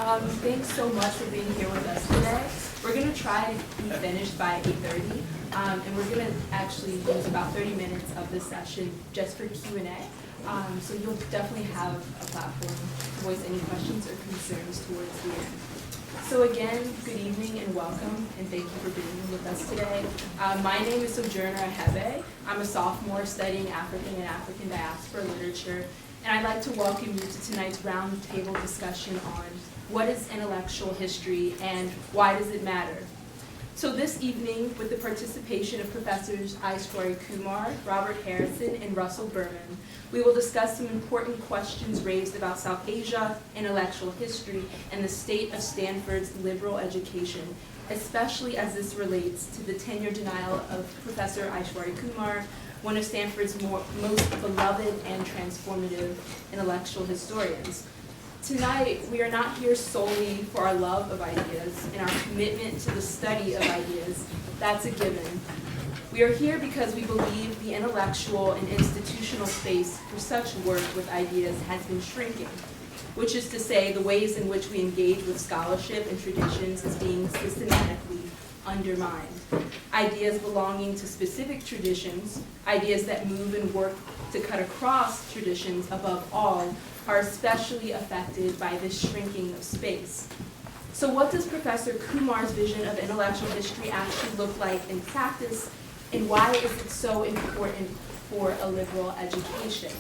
Thanks so much for being here with us today. We're going to try to be finished by 8:30, and we're going to actually use about 30 minutes of this session just for Q&A. So you'll definitely have a platform to voice any questions or concerns towards the end. So again, good evening and welcome, and thank you for being with us today. My name is Sojourner Ahébée. I'm a sophomore studying African and African diaspora literature, and I'd like to welcome you to tonight's roundtable discussion on what is intellectual history and why does it matter? So this evening, with the participation of Professors Aishwary Kumar, Robert Harrison, and Russell Berman, we will discuss some important questions raised about South Asia, intellectual history, and the state of Stanford's liberal education, especially as this relates to the tenure denial of Professor Aishwary Kumar, one of Stanford's most beloved and transformative intellectual historians. Tonight, we are not here solely for our love of ideas and our commitment to the study of ideas. That's a given. We are here because we believe the intellectual and institutional space for such work with ideas has been shrinking, which is to say the ways in which we engage with scholarship and traditions is being systematically undermined. Ideas belonging to specific traditions, ideas that move and work to cut across traditions above all, are especially affected by this shrinking of space. So what does Professor Kumar's vision of intellectual history actually look like in practice, and why is it so important for a liberal education?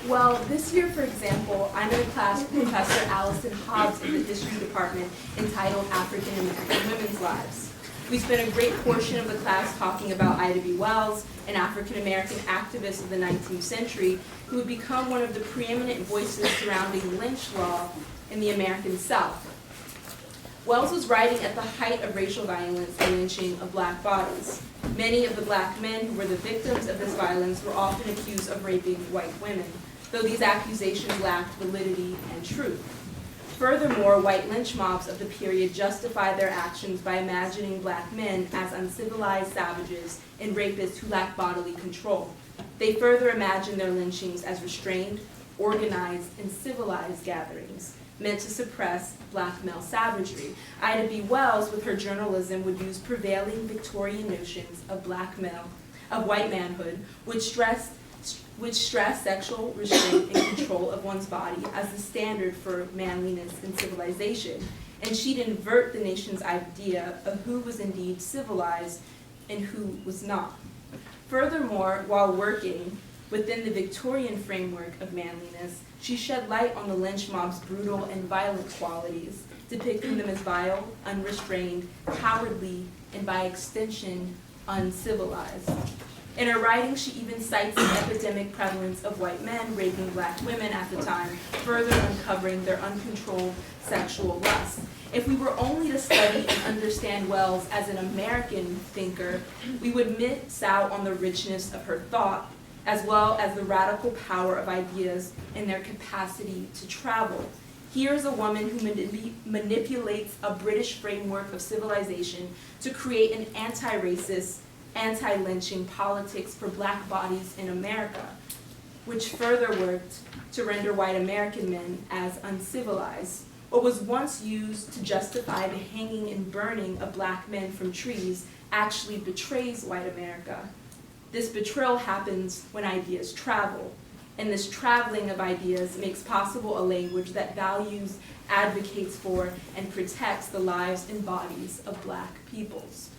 Well, this year, for example, I'm in a class with Professor Allison Hobbs in the History Department entitled African American Women's Lives. We spent a great portion of the class talking about Ida B. Wells, an African American activist of the 19th century who would become one of the preeminent voices surrounding lynch law in the American South. Wells was writing at the height of racial violence and lynching of black bodies. Many of the black men who were the victims of this violence were often accused of raping white women, though these accusations lacked validity and truth. Furthermore, white lynch mobs of the period justified their actions by imagining black men as uncivilized savages and rapists who lacked bodily control. They further imagined their lynchings as restrained, organized, and civilized gatherings meant to suppress black male savagery. Ida B. Wells, with her journalism, would use prevailing Victorian notions of white manhood, which stressed sexual restraint and control of one's body as the standard for manliness and civilization. And she'd invert the nation's idea of who was indeed civilized and who was not. Furthermore, while working within the Victorian framework of manliness, she shed light on the lynch mob's brutal and violent qualities, depicting them as vile, unrestrained, cowardly, and by extension, uncivilized. In her writing, she even cites the epidemic prevalence of white men raping black women at the time, further uncovering their uncontrolled sexual lust. If we were only to study and understand Wells as an American thinker, we would miss out on the richness of her thought, as well as the radical power of ideas and their capacity to travel. Here is a woman who manipulates a British framework of civilization to create an anti-racist, anti-lynching politics for black bodies in America, which further worked to render white American men as uncivilized. What was once used to justify the hanging and burning of black men from trees actually betrays white America. This betrayal happens when ideas travel, and this traveling of ideas makes possible a language that values, advocates for, and protects the lives and bodies of black peoples.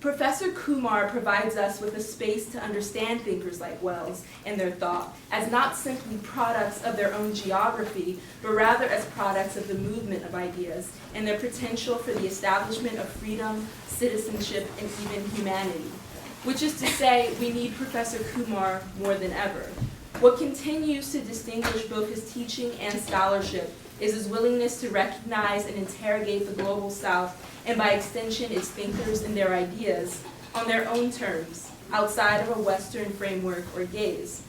Professor Kumar provides us with a space to understand thinkers like Wells and their thought as not simply products of their own geography, but rather as products of the movement of ideas and their potential for the establishment of freedom, citizenship, and even humanity. Which is to say, we need Professor Kumar more than ever. What continues to distinguish both his teaching and scholarship is his willingness to recognize and interrogate the global South, and by extension its thinkers and their ideas, on their own terms, outside of a Western framework or gaze.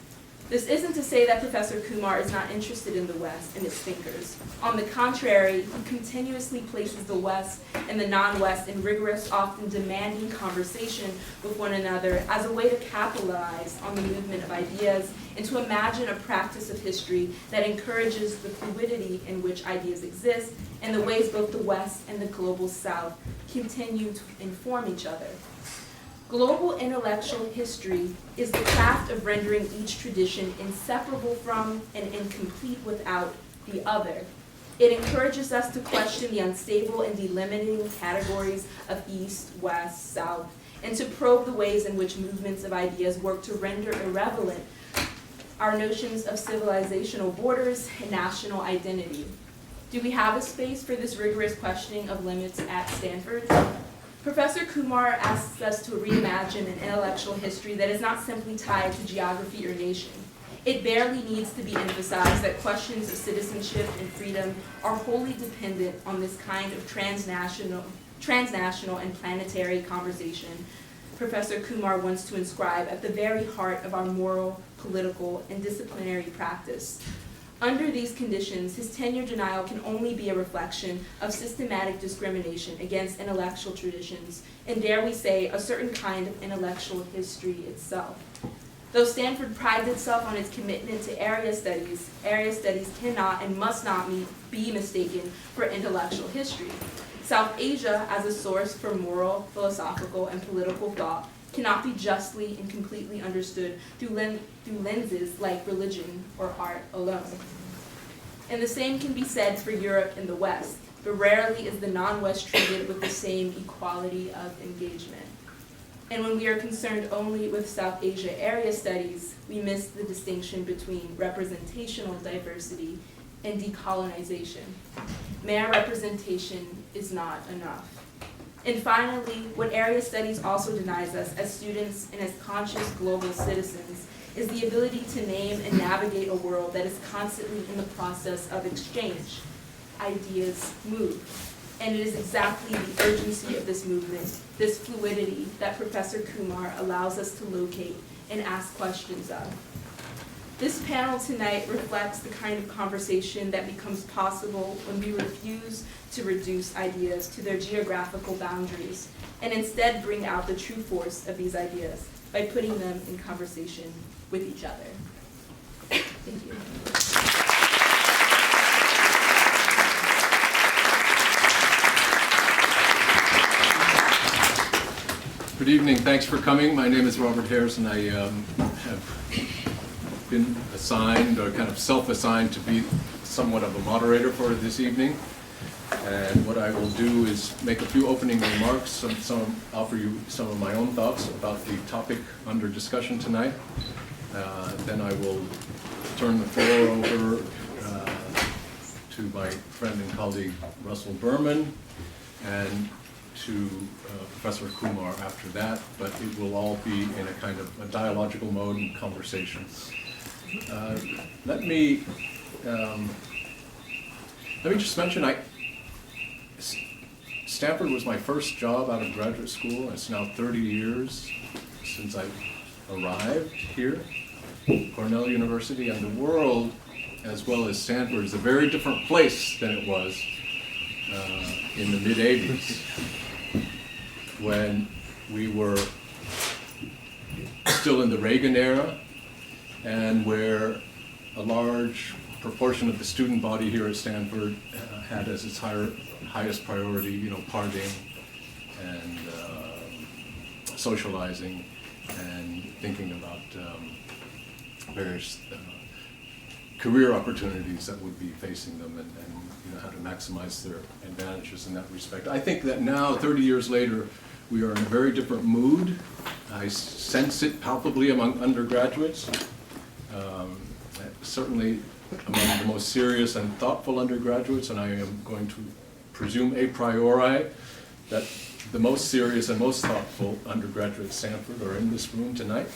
This isn't to say that Professor Kumar is not interested in the West and its thinkers. On the contrary, he continuously places the West and the non-West in rigorous, often demanding conversation with one another as a way to capitalize on the movement of ideas and to imagine a practice of history that encourages the fluidity in which ideas exist and the ways both the West and the global South continue to inform each other. Global intellectual history is the craft of rendering each tradition inseparable from and incomplete without the other. It encourages us to question the unstable and delimiting categories of East, West, South, and to probe the ways in which movements of ideas work to render irrelevant our notions of civilizational borders and national identity. Do we have a space for this rigorous questioning of limits at Stanford? Professor Kumar asks us to reimagine an intellectual history that is not simply tied to geography or nation. It barely needs to be emphasized that questions of citizenship and freedom are wholly dependent on this kind of transnational and planetary conversation Professor Kumar wants to inscribe at the very heart of our moral, political, and disciplinary practice. Under these conditions, his tenure denial can only be a reflection of systematic discrimination against intellectual traditions, and dare we say, a certain kind of intellectual history itself. Though Stanford prides itself on its commitment to area studies cannot and must not be mistaken for intellectual history. South Asia, as a source for moral, philosophical, and political thought, cannot be justly and completely understood through lenses like religion or art alone. And the same can be said for Europe and the West, but rarely is the non-West treated with the same equality of engagement. And when we are concerned only with South Asia area studies, we miss the distinction between representational diversity and decolonization. Mere representation is not enough. And finally, what area studies also denies us as students and as conscious global citizens is the ability to name and navigate a world that is constantly in the process of exchange. Ideas move. And it is exactly the urgency of this movement, this fluidity, that Professor Kumar allows us to locate and ask questions of. This panel tonight reflects the kind of conversation that becomes possible when we refuse to reduce ideas to their geographical boundaries and instead bring out the true force of these ideas by putting them in conversation with each other. Thank you. Good evening. Thanks for coming. My name is Robert Harris, and I have been assigned, or kind of self-assigned, to be somewhat of a moderator for this evening. And what I will do is make a few opening remarks, offer you some of my own thoughts about the topic under discussion tonight. Then I will turn the floor over to my friend and colleague Russell Berman, and to Professor Kumar after that, but it will all be in a kind of a dialogical mode and conversation. Let me just mention, Stanford was my first job out of graduate school. It's now 30 years since I arrived here, Cornell University, and the world, as well as Stanford, is a very different place than it was in the mid-'80s, when we were still in the Reagan era, and where a large proportion of the student body here at Stanford had as its highest priority, partying and socializing and thinking about various career opportunities that would be facing them, and how to maximize their advantages in that respect. I think that now, 30 years later, we are in a very different mood. I sense it palpably among undergraduates. Certainly among the most serious and thoughtful undergraduates, and I am going to presume a priori that the most serious and most thoughtful undergraduates at Stanford are in this room tonight.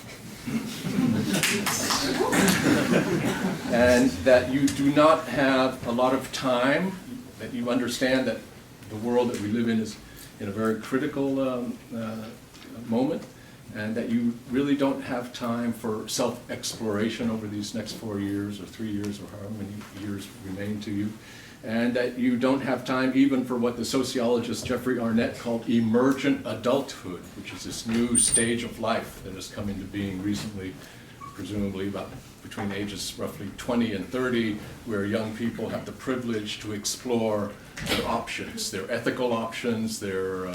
And that you do not have a lot of time, that you understand that the world that we live in is in a very critical moment, and that you really don't have time for self-exploration over these next 4 years or 3 years or however many years remain to you, and that you don't have time even for what the sociologist Jeffrey Arnett called emergent adulthood, which is this new stage of life that has come into being recently, presumably about between ages roughly 20 and 30, where young people have the privilege to explore their options, their ethical options, their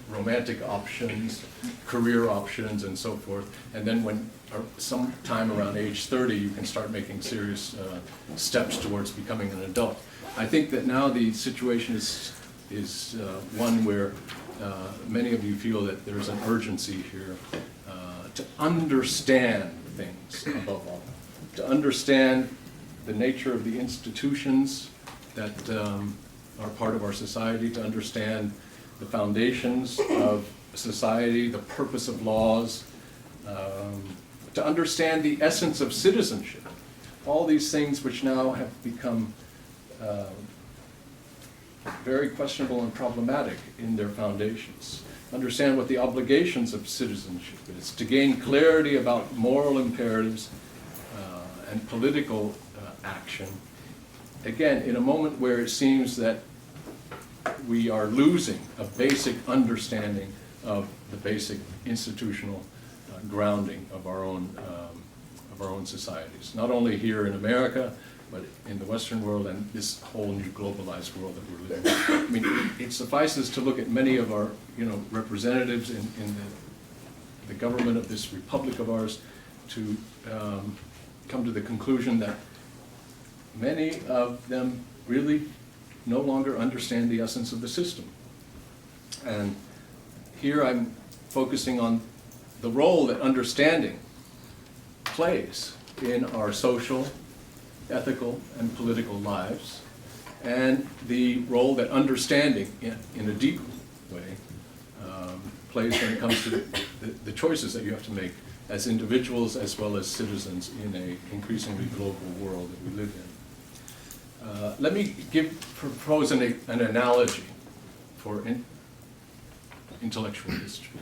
romantic options, career options, and so forth. And then when sometime around age 30, you can start making serious steps towards becoming an adult. I think that now the situation is one where many of you feel that there's an urgency here to understand things above all, to understand the nature of the institutions that are part of our society, to understand the foundations of society, the purpose of laws, to understand the essence of citizenship. All these things which now have become very questionable and problematic in their foundations. Understand what the obligations of citizenship is, to gain clarity about moral imperatives and political action. Again, in a moment where it seems that we are losing a basic understanding of the basic institutional grounding of our own societies, not only here in America, but in the Western world and this whole new globalized world that we're living in. I mean, it suffices to look at many of our, representatives in the government of this republic of ours to come to the conclusion that many of them really no longer understand the essence of the system. And here I'm focusing on the role that understanding plays in our social, ethical, and political lives, and the role that understanding in a deep way plays when it comes to the choices that you have to make as individuals as well as citizens in an increasingly global world that we live in. Let me propose an analogy for intellectual history.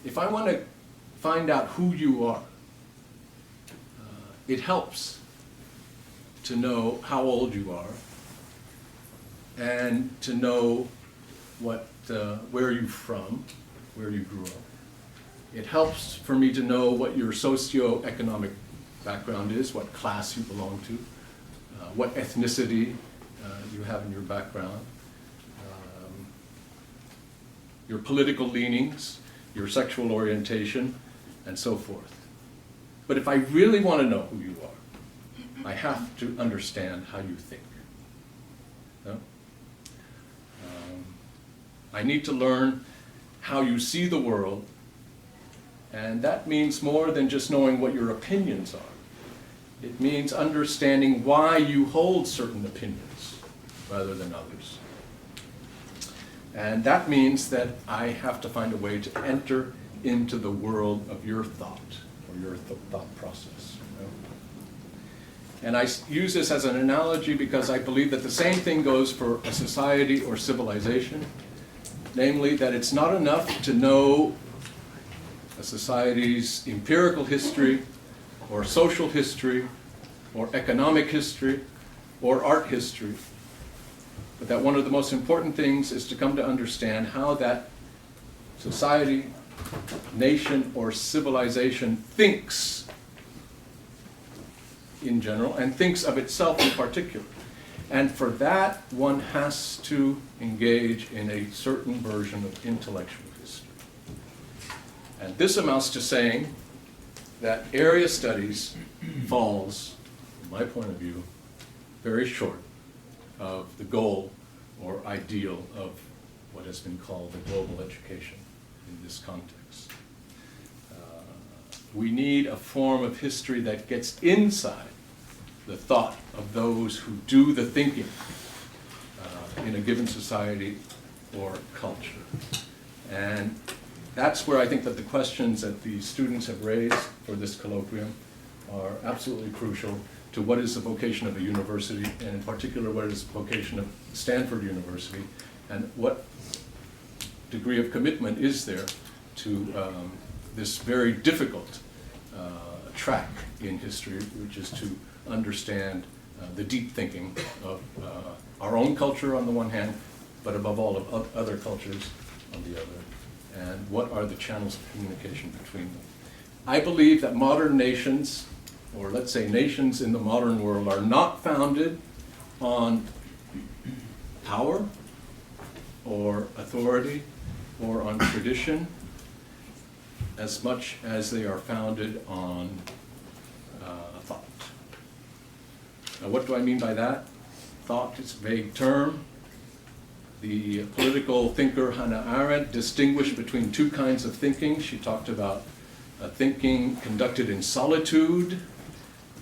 If I want to find out who you are, it helps to know how old you are and to know where you're from, where you grew up. It helps for me to know what your socioeconomic background is, what class you belong to, what ethnicity you have in your background, your political leanings, your sexual orientation, and so forth. But if I really want to know who you are, I have to understand how you think. No? I need to learn how you see the world, and that means more than just knowing what your opinions are. It means understanding why you hold certain opinions rather than others. And that means that I have to find a way to enter into the world of your thought, or your thought process. You know? And I use this as an analogy because I believe that the same thing goes for a society or civilization, namely that it's not enough to know a society's empirical history, or social history, or economic history, or art history, but that one of the most important things is to come to understand how that society, nation, or civilization thinks in general, and thinks of itself in particular. And for that, one has to engage in a certain version of intellectual history. And this amounts to saying that area studies falls, from my point of view, very short of the goal or ideal of what has been called the global education in this context. We need a form of history that gets inside the thought of those who do the thinking in a given society or culture. And that's where I think that the questions that the students have raised for this colloquium are absolutely crucial to what is the vocation of a university, and in particular what is the vocation of Stanford University, and what degree of commitment is there to this very difficult track in history, which is to understand the deep thinking of our own culture on the one hand, but above all of other cultures on the other, and what are the channels of communication between them. I believe that modern nations or let's say nations in the modern world, are not founded on power or authority or on tradition as much as they are founded on thought. Now, what do I mean by that? Thought is a vague term. The political thinker Hannah Arendt distinguished between two kinds of thinking. She talked about thinking conducted in solitude.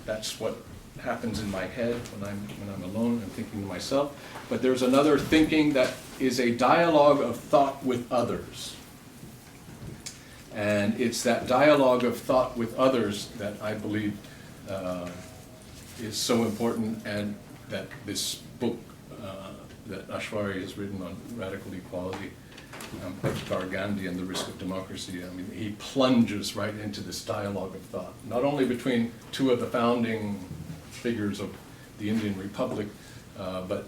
That's what happens in my head when I'm alone and thinking to myself. But there's another thinking that is a dialogue of thought with others. And it's that dialogue of thought with others that I believe is so important, and that this book that Aishwary has written on radical equality, Ambedkar, Gandhi, and the Risk of Democracy, I mean, he plunges right into this dialogue of thought, not only between two of the founding figures of the Indian Republic, but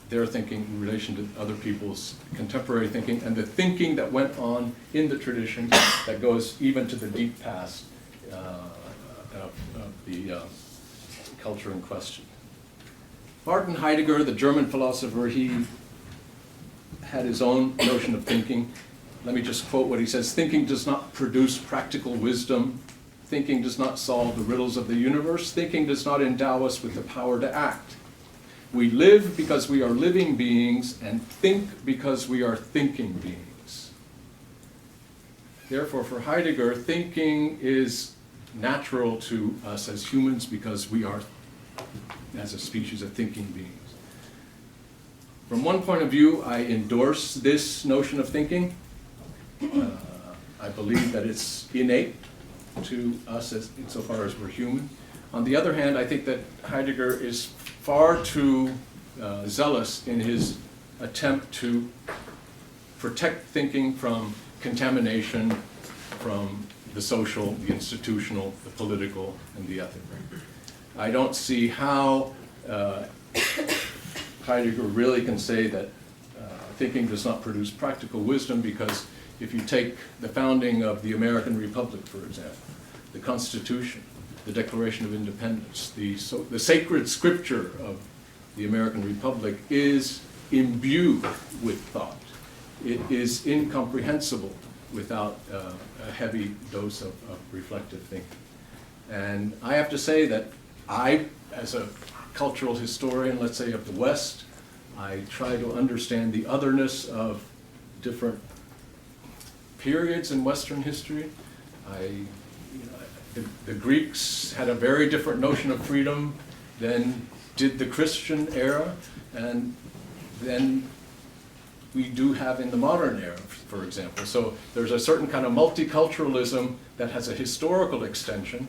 their thinking in relation to other people's contemporary thinking, and the thinking that went on in the tradition that goes even to the deep past of the culture in question. Martin Heidegger, the German philosopher, he had his own notion of thinking. Let me just quote what he says: "Thinking does not produce practical wisdom. Thinking does not solve the riddles of the universe. Thinking does not endow us with the power to act. We live because we are living beings, and think because we are thinking beings." Therefore, for Heidegger, thinking is natural to us as humans because we are, as a species, of thinking beings. From one point of view, I endorse this notion of thinking. I believe that it's innate to us insofar as we're human. On the other hand, I think that Heidegger is far too zealous in his attempt to protect thinking from contamination from the social, the institutional, the political, and the ethical. I don't see how Heidegger really can say that thinking does not produce practical wisdom, because if you take the founding of the American Republic, for example, the Constitution, the Declaration of Independence, the sacred scripture of the American Republic is imbued with thought. It is incomprehensible without a heavy dose of reflective thinking. And I have to say that I, as a cultural historian, let's say, of the West, I try to understand the otherness of different periods in Western history. The Greeks had a very different notion of freedom than did the Christian era, and then we do have in the modern era, for example. So there's a certain kind of multiculturalism that has a historical extension,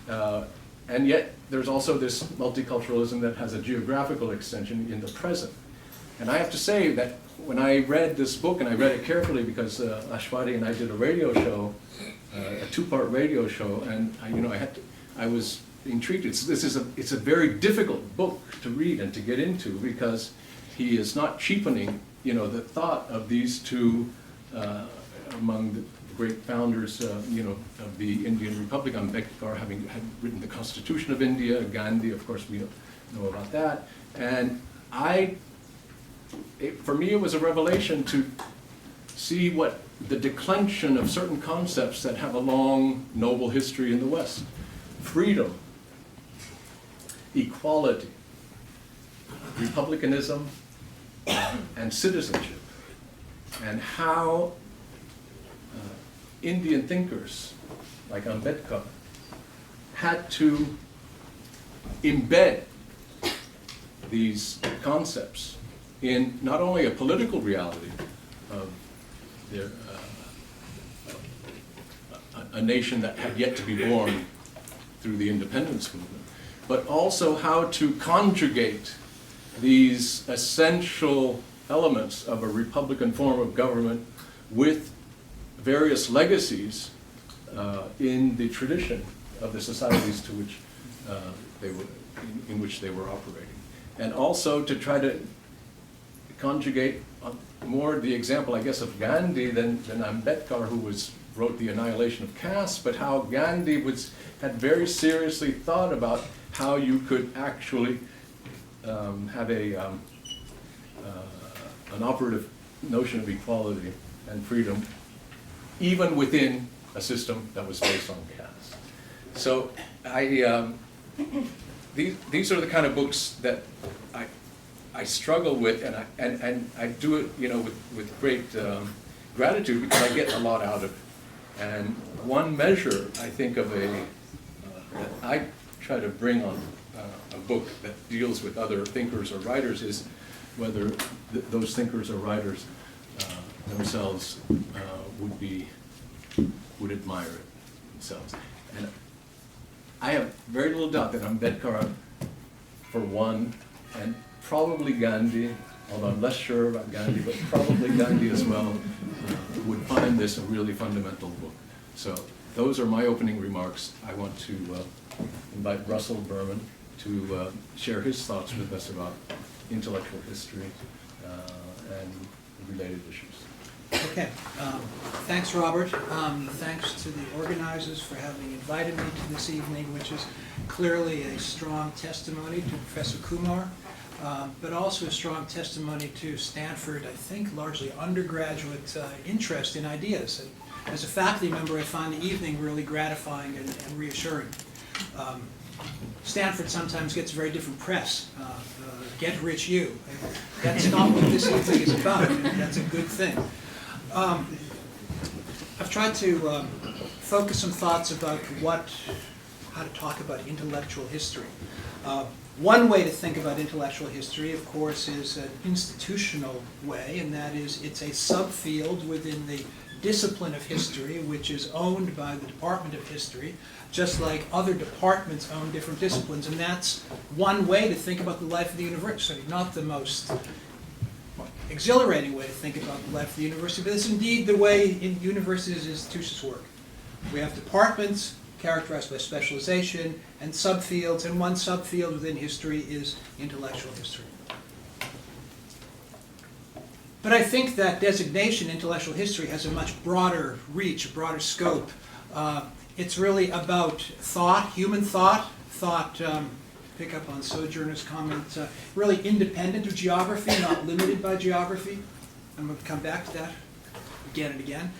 and yet there's also this multiculturalism that has a geographical extension in the present. And I have to say that when I read this book, and I read it carefully because Aishwary and I did a radio show, a two-part radio show, and I was intrigued. It's a very difficult book to read and to get into, because he is not cheapening, the thought of these two among the great founders, of the Indian Republic. Ambedkar had written the Constitution of India. Gandhi, of course, we know about that. And for me, it was a revelation to see what the declension of certain concepts that have a long, noble history in the West: freedom, equality, republicanism, and citizenship, and how Indian thinkers like Ambedkar had to embed these concepts in not only a political reality of their, a nation that had yet to be born through the independence movement, but also how to conjugate these essential elements of a republican form of government with various legacies in the tradition of the societies to which in which they were operating, and also to try to conjugate more the example, I guess, of Gandhi than Ambedkar, who was wrote The Annihilation of Caste, but how Gandhi had very seriously thought about how you could actually have an operative notion of equality and freedom, even within a system that was based on caste. So these are the kind of books that I struggle with, and I do it, with great gratitude, because I get a lot out of it. And one measure, I think, of that I try to bring on a book that deals with other thinkers or writers is whether those thinkers or writers themselves would admire it themselves. And I have very little doubt that Ambedkar, for one, and probably Gandhi, although I'm less sure about Gandhi, but probably Gandhi as well, would find this a really fundamental book. So those are my opening remarks. I want to invite Russell Berman to share his thoughts with us about intellectual history and related issues. Okay, thanks, Robert. Thanks to the organizers for having invited me to this evening, which is clearly a strong testimony to Professor Kumar, but also a strong testimony to Stanford, I think, largely undergraduate interest in ideas. And as a faculty member, I find the evening really gratifying and reassuring. Stanford sometimes gets very different press. Get rich you. That's not what this evening is about. That's a good thing. I've tried to focus some thoughts about how to talk about intellectual history. One way to think about intellectual history, of course, is an institutional way, and that is it's a subfield within the discipline of history, which is owned by the Department of History, just like other departments own different disciplines. And that's one way to think about the life of the university, not the most exhilarating way to think about the life of the university, but it's indeed the way in universities and institutions work. We have departments characterized by specialization and subfields, and one subfield within history is intellectual history. But I think that designation, intellectual history, has a much broader reach, a broader scope. It's really about thought, human thought, pick up on Sojourner's comment, really independent of geography, not limited by geography. I'm going to come back to that again and again.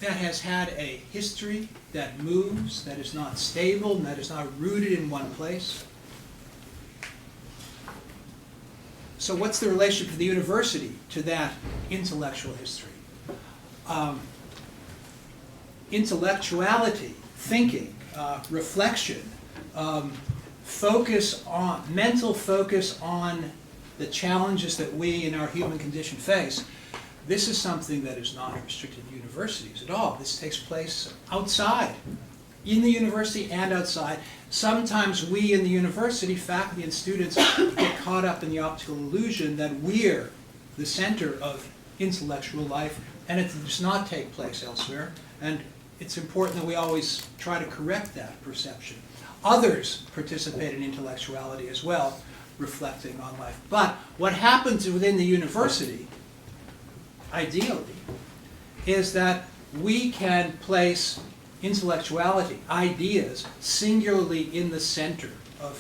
That has had a history that moves, that is not stable, and that is not rooted in one place. So what's the relationship of the university to that intellectual history? Intellectuality, thinking, reflection, mental focus on the challenges that we in our human condition face. This is something that is not restricted to universities at all. This takes place outside, in the university and outside. Sometimes we in the university, faculty and students, get caught up in the optical illusion that we're the center of intellectual life, and it does not take place elsewhere. And it's important that we always try to correct that perception. Others participate in intellectuality as well, reflecting on life. But what happens within the university, ideally, is that we can place intellectuality, ideas, singularly in the center of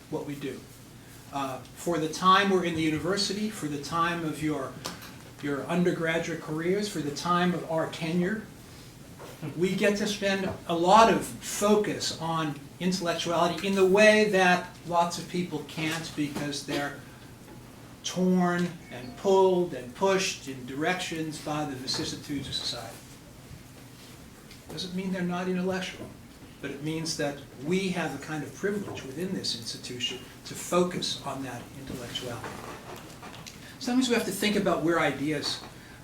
what we do. For the time we're in the university, for the time of your undergraduate careers, for the time of our tenure, we get to spend a lot of focus on intellectuality in the way that lots of people can't, because they're torn and pulled and pushed in directions by the vicissitudes of society. Doesn't mean they're not intellectual, but it means that we have a kind of privilege within this institution to focus on that intellectuality. Sometimes we have to think about where ideas,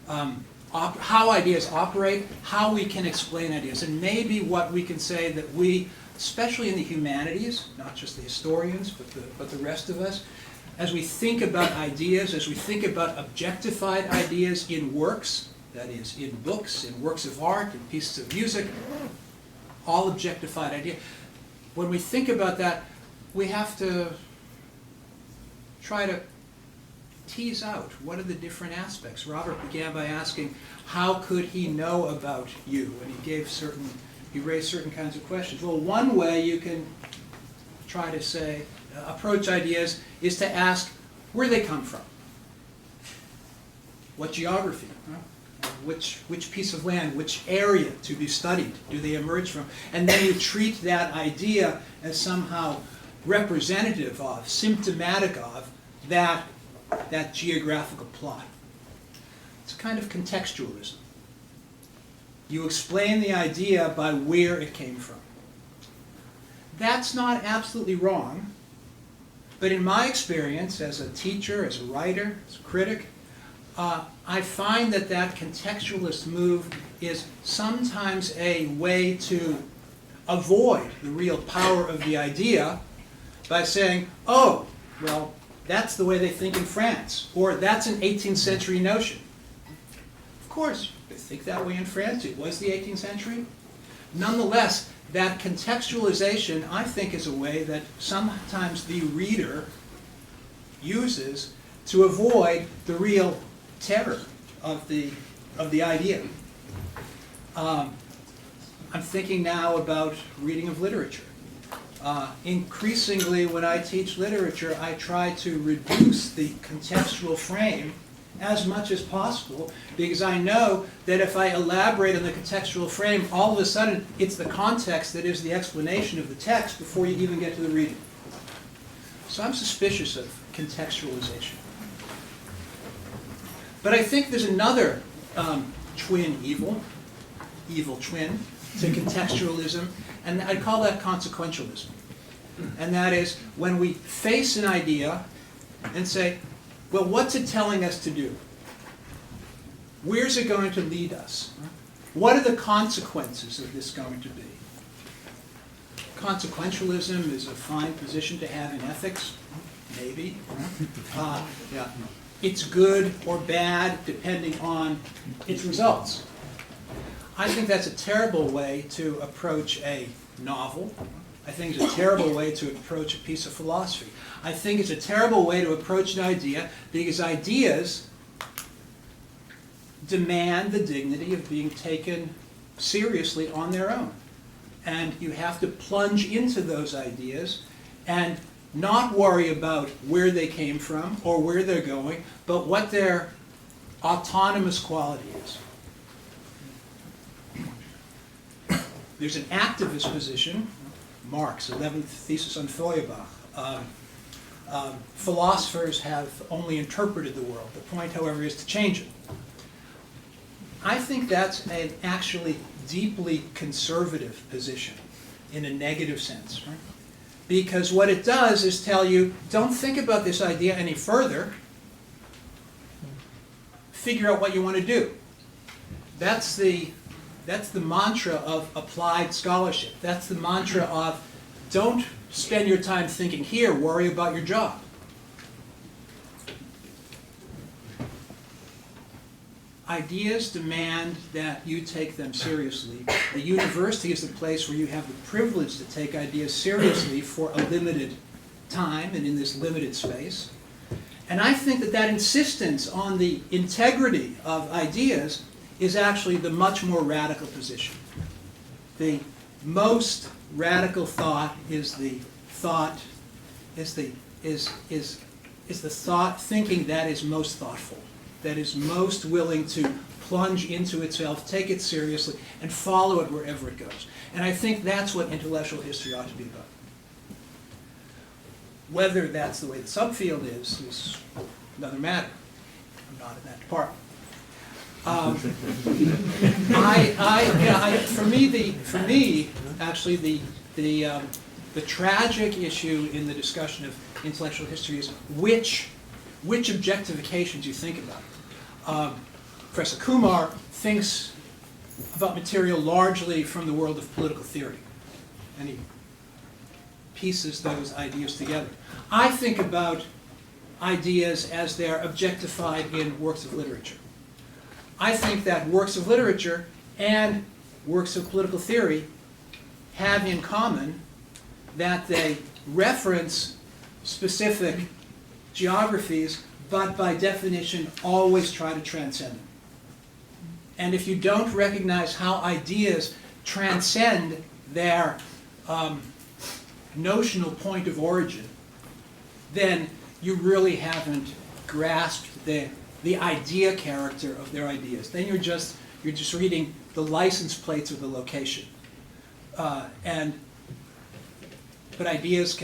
how ideas operate, how we can explain ideas, and maybe what we can say that we, especially in the humanities, not just the historians, but the rest of us, as we think about ideas, as we think about objectified ideas in works, that is, in books, in works of art, in pieces of music, all objectified ideas. When we think about that, we have to try to tease out what are the different aspects. Robert began by asking, how could he know about you? And he raised certain kinds of questions. Well, one way you can try to say, approach ideas is to ask where they come from. What geography? Which piece of land, which area to be studied do they emerge from? And then you treat that idea as somehow representative of, symptomatic of, that geographical plot. It's a kind of contextualism. You explain the idea by where it came from. That's not absolutely wrong, but in my experience as a teacher, as a writer, as a critic, I find that contextualist move is sometimes a way to avoid the real power of the idea by saying, oh, well, that's the way they think in France, or that's an 18th century notion. Of course, they think that way in France. It was the 18th century. Nonetheless, that contextualization, I think, is a way that sometimes the reader uses to avoid the real terror of the idea. I'm thinking now about reading of literature. Increasingly, when I teach literature, I try to reduce the contextual frame as much as possible, because I know that if I elaborate on the contextual frame, all of a sudden it's the context that is the explanation of the text before you even get to the reading. So I'm suspicious of contextualization. But I think there's another evil twin to contextualism, and I call that consequentialism. And that is when we face an idea and say, well, what's it telling us to do? Where's it going to lead us? What are the consequences of this going to be? Consequentialism is a fine position to have in ethics, maybe. Yeah. It's good or bad depending on its results. I think that's a terrible way to approach a novel. I think it's a terrible way to approach a piece of philosophy. I think it's a terrible way to approach an idea, because ideas demand the dignity of being taken seriously on their own. And you have to plunge into those ideas and not worry about where they came from or where they're going, but what their autonomous quality is. There's an activist position, Marx, 11th thesis on Feuerbach. Philosophers have only interpreted the world. The point, however, is to change it. I think that's an actually deeply conservative position in a negative sense, right? Because what it does is tell you, don't think about this idea any further. Figure out what you want to do. That's the mantra of applied scholarship. That's the mantra of don't spend your time thinking here, worry about your job. Ideas demand that you take them seriously. The university is the place where you have the privilege to take ideas seriously for a limited time and in this limited space. And I think that insistence on the integrity of ideas is actually the much more radical position. The most radical thought is the thought thinking that is most thoughtful, that is most willing to plunge into itself, take it seriously, and follow it wherever it goes. And I think that's what intellectual history ought to be about. Whether that's the way the subfield is another matter. I'm not in that department. For me, actually, the tragic issue in the discussion of intellectual history is which objectifications you think about. Professor Kumar thinks about material largely from the world of political theory, and he pieces those ideas together. I think about ideas as they're objectified in works of literature. I think that works of literature and works of political theory have in common that they reference specific geographies, but by definition always try to transcend them. And if you don't recognize how ideas transcend their notional point of origin, then you really haven't grasped the idea character of their ideas. Then you're just reading the license plates of the location. But ideas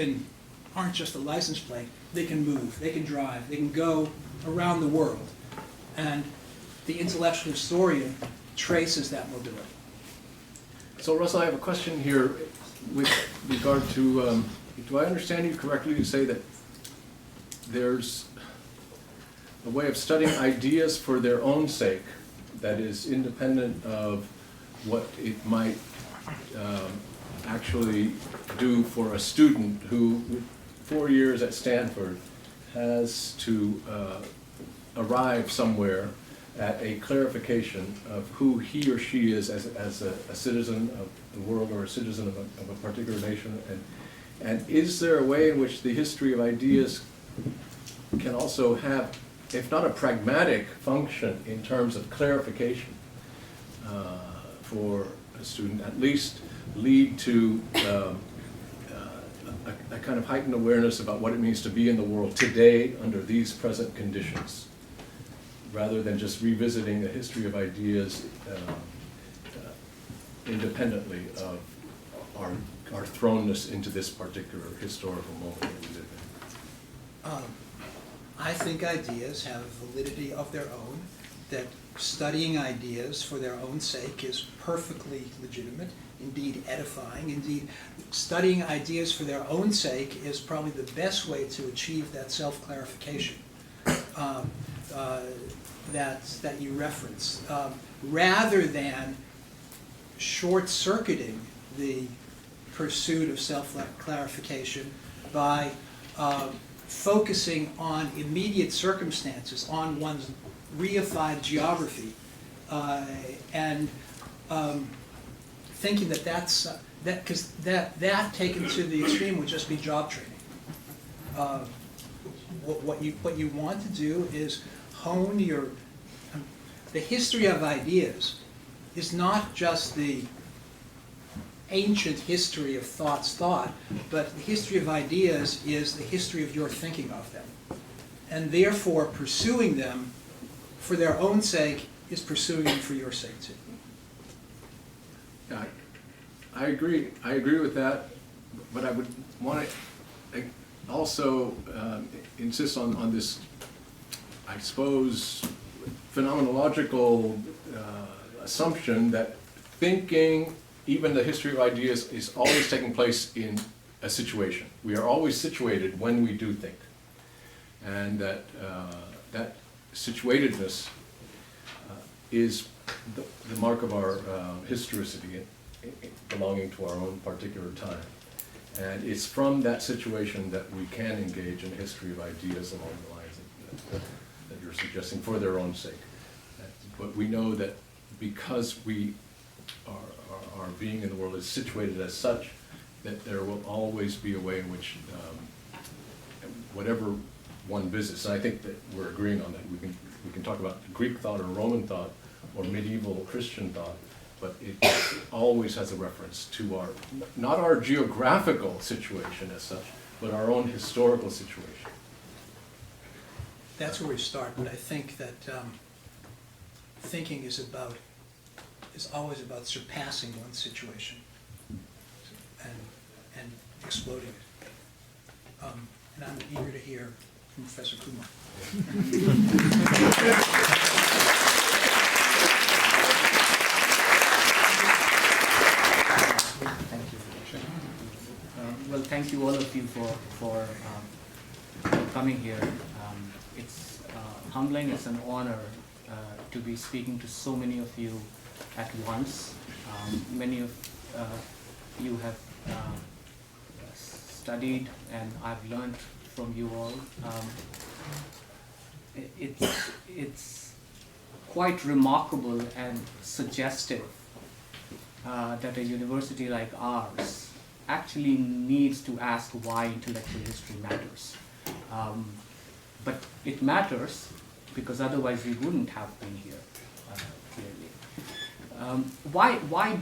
aren't just a license plate. They can move, they can drive, they can go around the world. And the intellectual historian traces that mobility. So Russell, I have a question here with regard to, do I understand you correctly to say that there's a way of studying ideas for their own sake that is independent of what it might actually do for a student who, with 4 years at Stanford, has to arrive somewhere at a clarification of who he or she is as a citizen of the world or a citizen of a particular nation? And is there a way in which the history of ideas can also have, if not a pragmatic function in terms of clarification for a student, at least lead to a kind of heightened awareness about what it means to be in the world today under these present conditions, rather than just revisiting the history of ideas independently of our thrownness into this particular historical moment that we live in? I think ideas have a validity of their own, that studying ideas for their own sake is perfectly legitimate, indeed edifying. Indeed, studying ideas for their own sake is probably the best way to achieve that self-clarification that you reference, rather than short-circuiting the pursuit of self-clarification by focusing on immediate circumstances, on one's reified geography, and thinking because that taken to the extreme would just be job training. What you want to do is hone the history of ideas is not just the ancient history of thought's thought, but the history of ideas is the history of your thinking of them. And therefore, pursuing them for their own sake is pursuing them for your sake too. Yeah, I agree. I agree with that, but I would want to also insist on this, I suppose, phenomenological assumption that thinking, even the history of ideas, is always taking place in a situation. We are always situated when we do think. And that that situatedness is the mark of our historicity, belonging to our own particular time. And it's from that situation that we can engage in a history of ideas along the lines that you're suggesting, for their own sake. But we know that because our being in the world is situated as such, that there will always be a way in which whatever one visits, and I think that we're agreeing on that. We can talk about Greek thought or Roman thought or medieval Christian thought, but it always has a reference to not our geographical situation as such, but our own historical situation. That's where we start, but I think that thinking is always about surpassing one's situation and exploding it. And I'm eager to hear from Professor Kumar. Thank you. Well, thank you all of you for coming here. It's humbling, it's an honor to be speaking to so many of you at once. Many of you have studied, and I've learned from you all. It's quite remarkable and suggestive that a university like ours actually needs to ask why intellectual history matters. But it matters because otherwise we wouldn't have been here, clearly. Why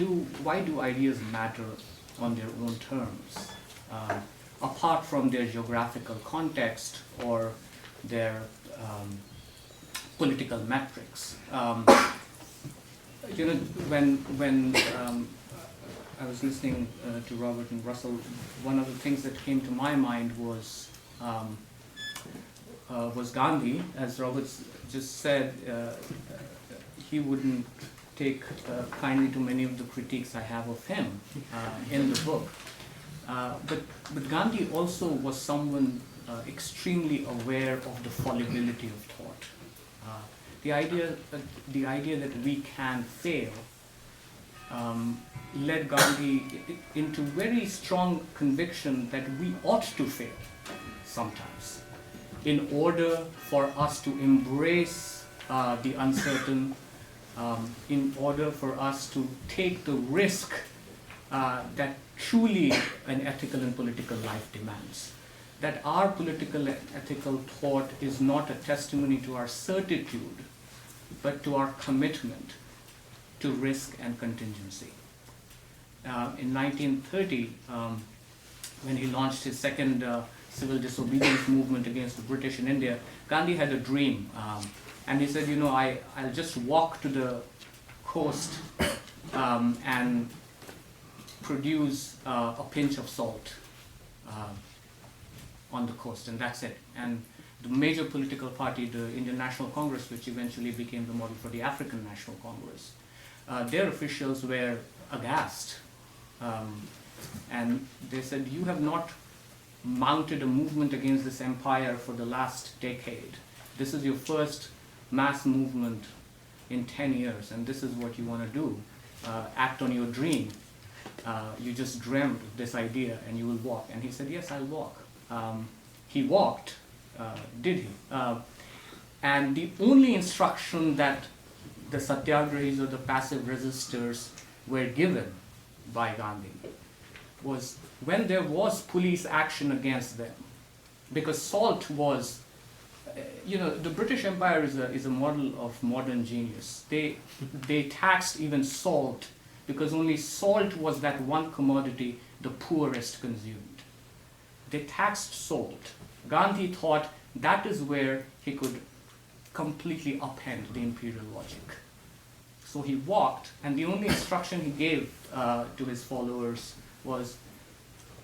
do ideas matter on their own terms, apart from their geographical context or their political metrics? When I was listening to Robert and Russell, one of the things that came to my mind was Gandhi. As Robert just said, he wouldn't take kindly to many of the critiques I have of him in the book. But Gandhi also was someone extremely aware of the fallibility of thought. The idea that we can fail led Gandhi into very strong conviction that we ought to fail sometimes in order for us to embrace the uncertain, in order for us to take the risk that truly an ethical and political life demands. That our political and ethical thought is not a testimony to our certitude, but to our commitment to risk and contingency. In 1930, when he launched his second civil disobedience movement against the British in India, Gandhi had a dream. And he said, I'll just walk to the coast and produce a pinch of salt on the coast, and that's it. And the major political party, the Indian National Congress, which eventually became the model for the African National Congress, their officials were aghast. And they said, you have not mounted a movement against this empire for the last decade. This is your first mass movement in 10 years, and this is what you want to do. Act on your dream. You just dreamt of this idea, and you will walk. And he said, yes, I'll walk. He walked, did he? And the only instruction that the satyagrahis or the passive resistors were given by Gandhi was when there was police action against them, because salt was, the British Empire is a model of modern genius. They taxed even salt because only salt was that one commodity the poorest consumed. They taxed salt. Gandhi thought that is where he could completely upend the imperial logic. So he walked, and the only instruction he gave to his followers was,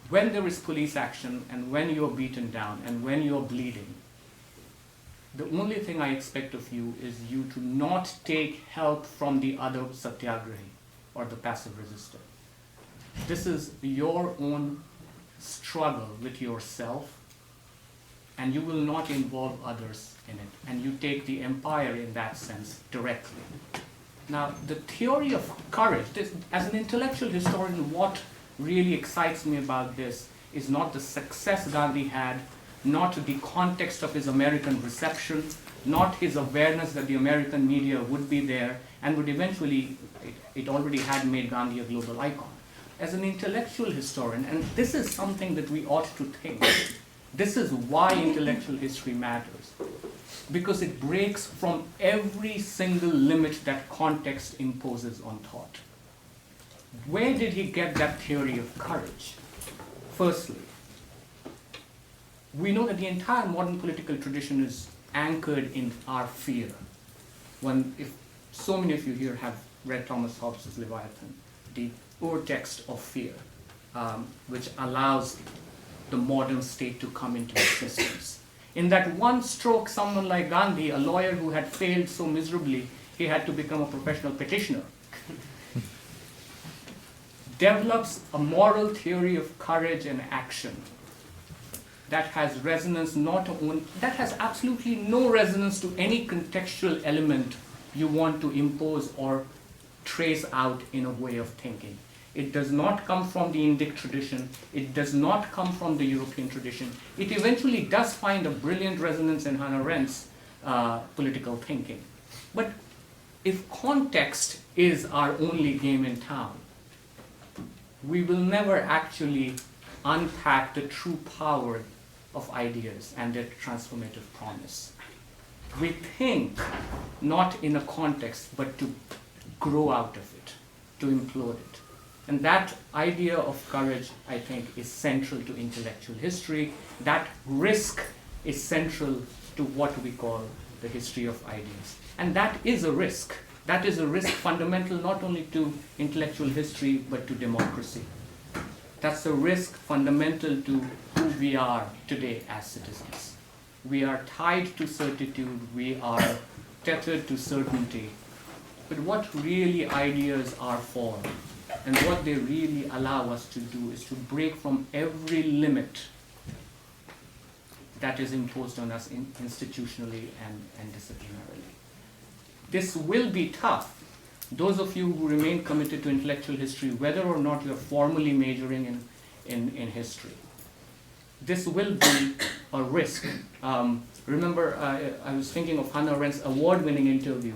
when there is police action, and when you're beaten down, and when you're bleeding, the only thing I expect of you is you to not take help from the other satyagrahi, or the passive resistor. This is your own struggle with yourself, and you will not involve others in it, and you take the empire in that sense directly. Now, the theory of courage, as an intellectual historian, what really excites me about this is not the success Gandhi had, not the context of his American reception, not his awareness that the American media would be there and would eventually, it already had made Gandhi a global icon. As an intellectual historian, and this is something that we ought to think, this is why intellectual history matters, because it breaks from every single limit that context imposes on thought. Where did he get that theory of courage? Firstly, we know that the entire modern political tradition is anchored in our fear. If so many of you here have read Thomas Hobbes' Leviathan, the urtext of fear, which allows the modern state to come into existence. In that one stroke, someone like Gandhi, a lawyer who had failed so miserably, he had to become a professional petitioner, develops a moral theory of courage and action that has resonance that has absolutely no resonance to any contextual element you want to impose or trace out in a way of thinking. It does not come from the Indic tradition. It does not come from the European tradition. It eventually does find a brilliant resonance in Hannah Arendt's political thinking. But if context is our only game in town, we will never actually unpack the true power of ideas and their transformative promise. We think not in a context, but to grow out of it, to implode it. And that idea of courage, I think, is central to intellectual history. That risk is central to what we call the history of ideas. And that is a risk. That is a risk fundamental not only to intellectual history, but to democracy. That's a risk fundamental to who we are today as citizens. We are tied to certitude, we are tethered to certainty. But what really ideas are for, and what they really allow us to do, is to break from every limit that is imposed on us institutionally and disciplinarily. This will be tough. Those of you who remain committed to intellectual history, whether or not you're formally majoring in history, this will be a risk. Remember, I was thinking of Hannah Arendt's award-winning interview,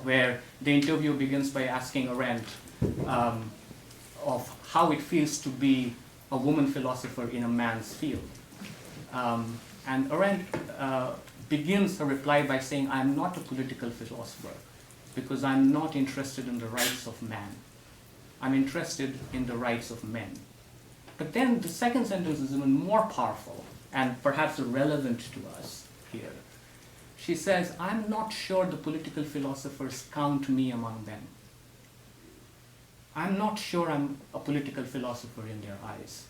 where the interview begins by asking Arendt of how it feels to be a woman philosopher in a man's field. And Arendt begins her reply by saying, "I'm not a political philosopher because I'm not interested in the rights of man. I'm interested in the rights of men." But then the second sentence is even more powerful and perhaps relevant to us here. She says, "I'm not sure the political philosophers count me among them. I'm not sure I'm a political philosopher in their eyes."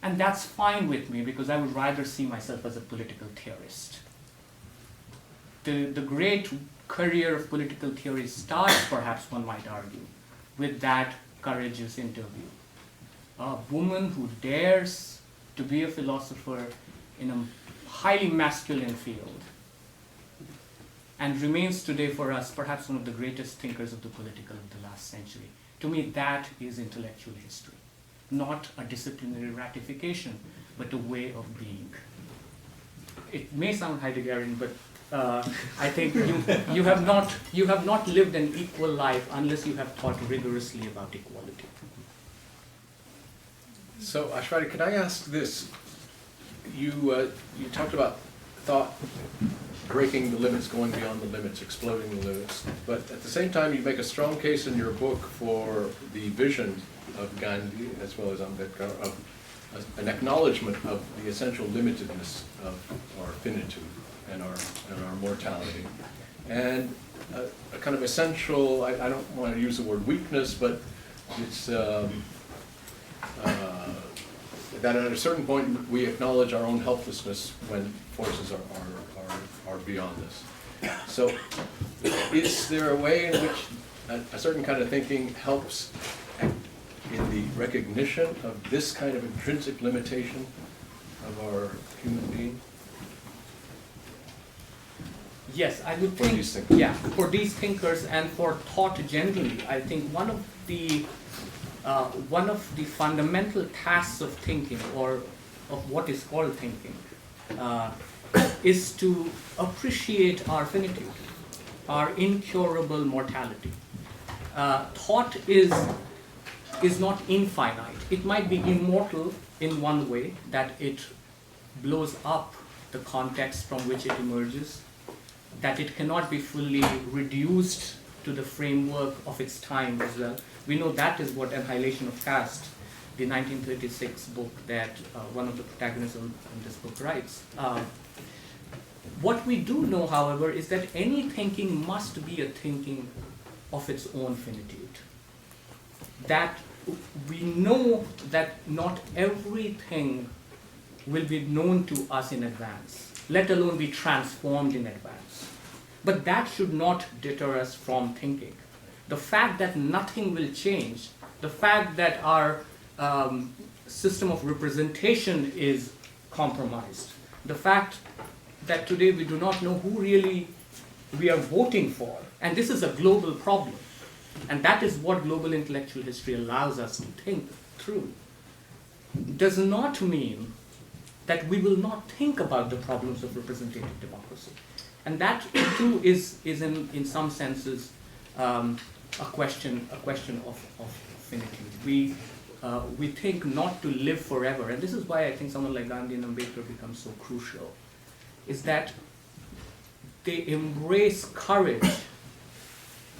And that's fine with me because I would rather see myself as a political theorist. The great career of political theory starts, perhaps one might argue, with that courageous interview. A woman who dares to be a philosopher in a highly masculine field and remains today for us perhaps one of the greatest thinkers of the political of the last century. To me, that is intellectual history. Not a disciplinary ratification, but a way of being. It may sound Heideggerian, but I think you have not lived an equal life unless you have thought rigorously about equality. So, Aishwary, can I ask this? You talked about thought breaking the limits, going beyond the limits, exploding the limits. But at the same time, you make a strong case in your book for the vision of Gandhi, as well as Ambedkar, of an acknowledgement of the essential limitedness of our finitude and our mortality. And a kind of essential, I don't want to use the word weakness, but it's that at a certain point we acknowledge our own helplessness when forces are beyond this. So is there a way in which a certain kind of thinking helps in the recognition of this kind of intrinsic limitation of our human being? Yes, I would For think, these thinkers. yeah, for these thinkers and for thought generally, I think one of the fundamental tasks of thinking, or of what is called thinking, is to appreciate our finitude, our incurable mortality. Thought is not infinite. It might be immortal in one way, that it blows up the context from which it emerges, that it cannot be fully reduced to the framework of its time as well. We know that is what Annihilation of Caste, the 1936 book that one of the protagonists in this book writes. What we do know, however, is that any thinking must be a thinking of its own finitude. That we know that not everything will be known to us in advance, let alone be transformed in advance. But that should not deter us from thinking. The fact that nothing will change, the fact that our system of representation is compromised, the fact that today we do not know who really we are voting for, and this is a global problem, and that is what global intellectual history allows us to think through, does not mean that we will not think about the problems of representative democracy. And that too is in some senses a question of finitude. we think not to live forever, and this is why I think someone like Gandhi and Ambedkar becomes so crucial, is that they embrace courage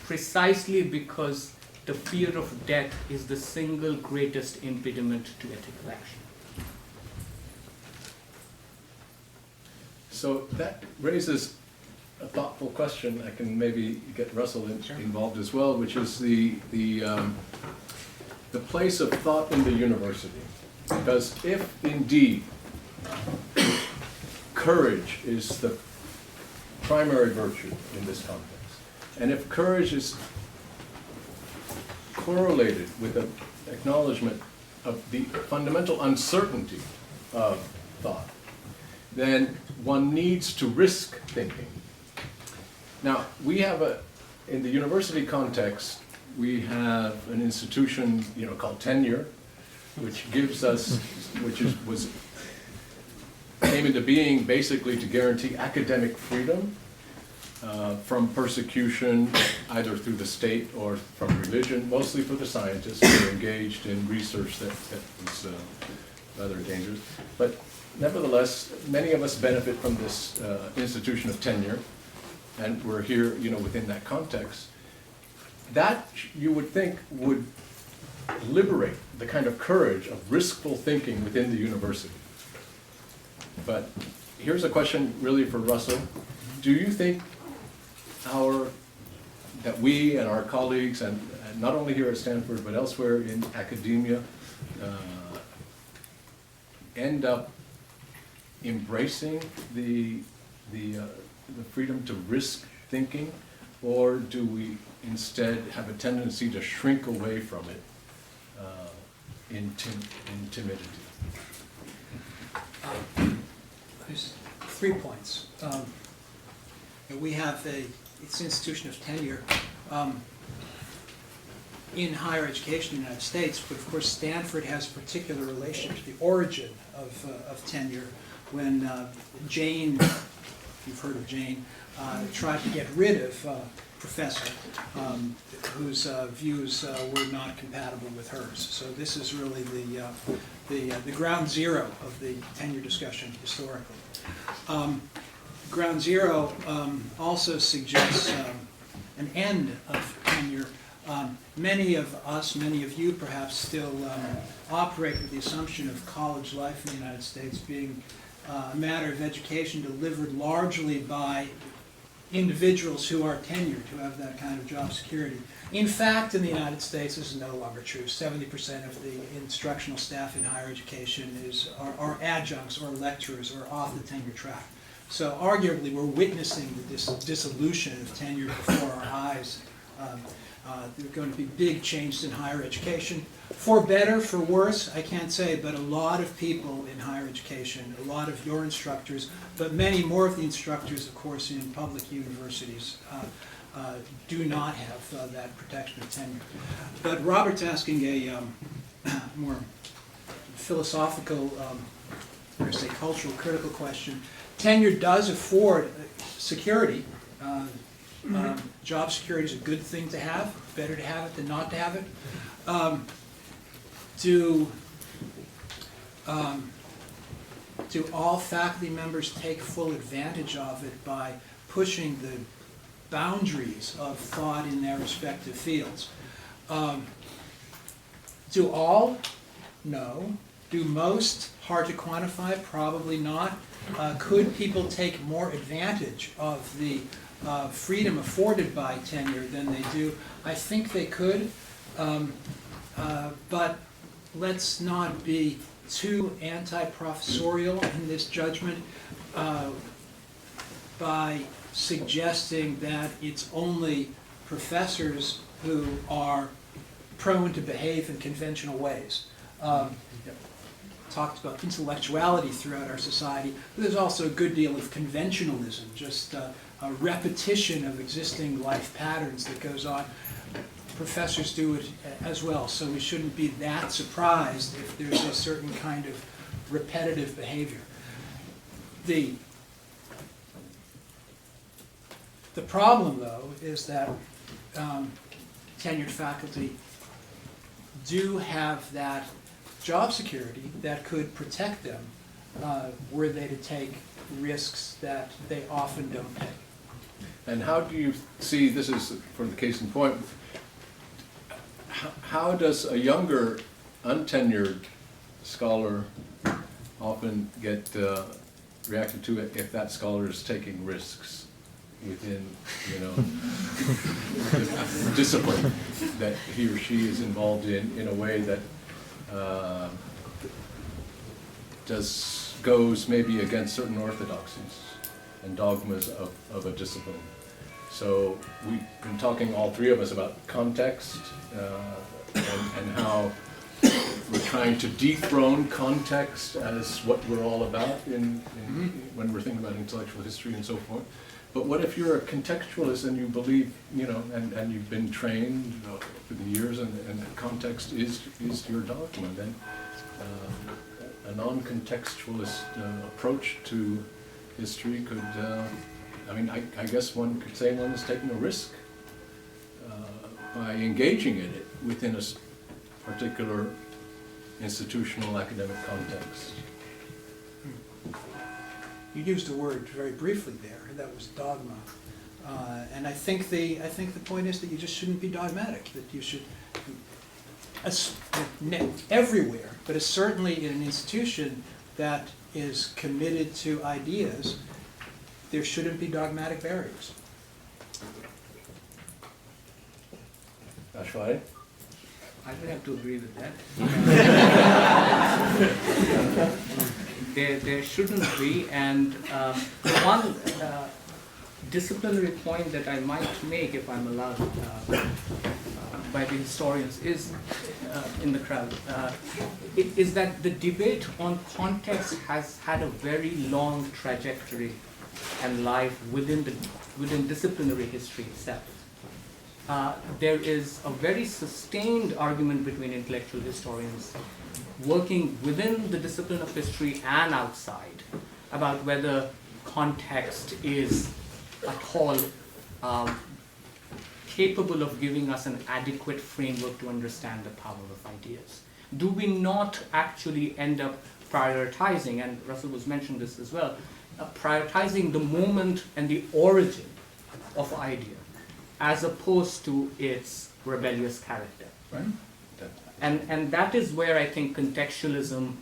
precisely because the fear of death is the single greatest impediment to ethical action. So that raises a thoughtful question. I can maybe get Russell involved as well, which is the place of thought in the university. Because if indeed courage is the primary virtue in this context, and if courage is correlated with an acknowledgement of the fundamental uncertainty of thought, then one needs to risk thinking. Now, we have in the university context, we have an institution, called Tenure, which gives us, came into being basically to guarantee academic freedom from persecution, either through the state or from religion, mostly for the scientists who are engaged in research that was rather dangerous. But nevertheless, many of us benefit from this institution of tenure, and we're here, within that context. That, you would think, would liberate the kind of courage of riskful thinking within the university. But here's a question really for Russell. Do you think that we and our colleagues, and not only here at Stanford, but elsewhere in academia, end up embracing the freedom to risk thinking, or do we instead have a tendency to shrink away from it in timidity? There's 3 points. We have it's an institution of tenure in higher education in the United States, but of course Stanford has a particular relation to the origin of tenure when Jane, if you've heard of Jane, tried to get rid of a professor whose views were not compatible with hers. So this is really the ground zero of the tenure discussion historically. Ground zero also suggests an end of tenure. Many of us, many of you perhaps, still operate with the assumption of college life in the United States being a matter of education delivered largely by individuals who are tenured, who have that kind of job security. In fact, in the United States, this is no longer true. 70% of the instructional staff in higher education are adjuncts or lecturers or off the tenure track. So arguably, we're witnessing the dissolution of tenure before our eyes. There are going to be big changes in higher education. For better, for worse, I can't say, but a lot of people in higher education, a lot of your instructors, but many more of the instructors, of course, in public universities do not have that protection of tenure. But Robert's asking a more philosophical, or say cultural, critical question. Tenure does afford security. Job security is a good thing to have. Better to have it than not to have it. Do all faculty members take full advantage of it by pushing the boundaries of thought in their respective fields? Do all? No. Do most? Hard to quantify, probably not. Could people take more advantage of the freedom afforded by tenure than they do? I think they could, but let's not be too anti-professorial in this judgment by suggesting that it's only professors who are prone to behave in conventional ways. Talked about intellectuality throughout our society, but there's also a good deal of conventionalism, just a repetition of existing life patterns that goes on. Professors do it as well, so we shouldn't be that surprised if there's a certain kind of repetitive behavior. The problem, though, is that tenured faculty do have that job security that could protect them were they to take risks that they often don't take. And how do you see, this is for the case in point, how does a younger, untenured scholar often get reacted to it if that scholar is taking risks within, you know, the discipline that he or she is involved in a way that goes maybe against certain orthodoxies and dogmas of a discipline. So we've been talking, all three of us, about context and how we're trying to dethrone context as what we're all about when we're thinking about intellectual history and so forth. But what if you're a contextualist and you believe, you know, and you've been trained for the years and context is your dogma, then a non-contextualist approach to history could, I mean, I guess one could say one is taking a risk by engaging in it within a particular institutional academic context. You used a word very briefly there, and that was dogma. And I think the point is that you just shouldn't be dogmatic, that you should, everywhere, but certainly in an institution that is committed to ideas, there shouldn't be dogmatic barriers. Aishwary? I would have to agree with that. There shouldn't be, and one disciplinary point that I might make, if I'm allowed, by the historians is in the crowd, is that the debate on context has had a very long trajectory and life within disciplinary history itself. There is a very sustained argument between intellectual historians working within the discipline of history and outside about whether context is at all capable of giving us an adequate framework to understand the power of ideas. Do we not actually end up prioritizing, and Russell was mentioned this as well, prioritizing the moment and the origin of idea as opposed to its rebellious character? Right. And that is where I think contextualism,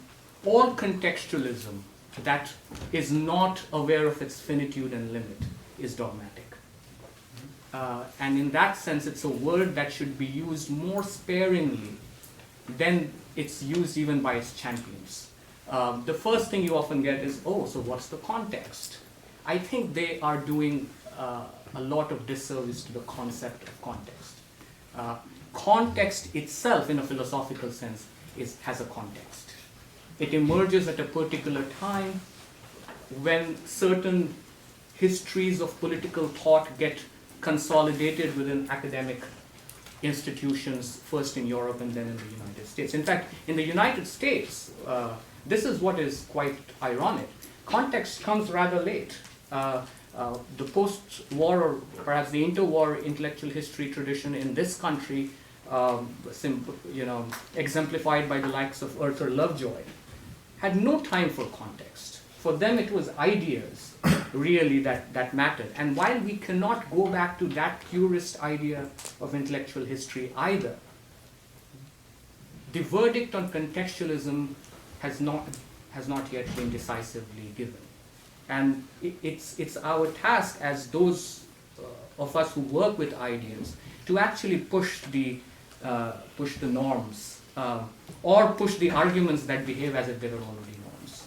or contextualism that is not aware of its finitude and limit, is dogmatic. And in that sense, it's a word that should be used more sparingly than it's used even by its champions. The first thing you often get is, oh, so what's the context? I think they are doing a lot of disservice to the concept of context. Context itself, in a philosophical sense, has a context. It emerges at a particular time when certain histories of political thought get consolidated within academic institutions, first in Europe and then in the United States. In fact, in the United States, this is what is quite ironic. Context comes rather late. The post-war, or perhaps the interwar intellectual history tradition in this country, exemplified by the likes of Arthur Lovejoy, had no time for context. For them, it was ideas, really, that mattered. And while we cannot go back to that purist idea of intellectual history either, the verdict on contextualism has not yet been decisively given. And it's our task as those of us who work with ideas to actually push the norms or push the arguments that behave as if they were already norms.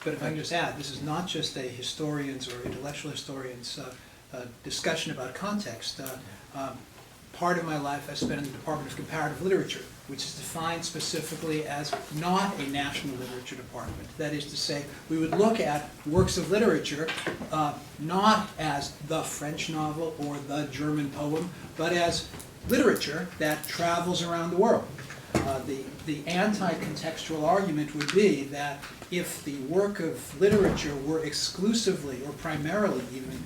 But if I can just add, this is not just a historians or intellectual historians discussion about context. Part of my life I spent in the Department of Comparative Literature, which is defined specifically as not a national literature department. That is to say, we would look at works of literature not as the French novel or the German poem, but as literature that travels around the world. The anti-contextual argument would be that if the work of literature were exclusively or primarily even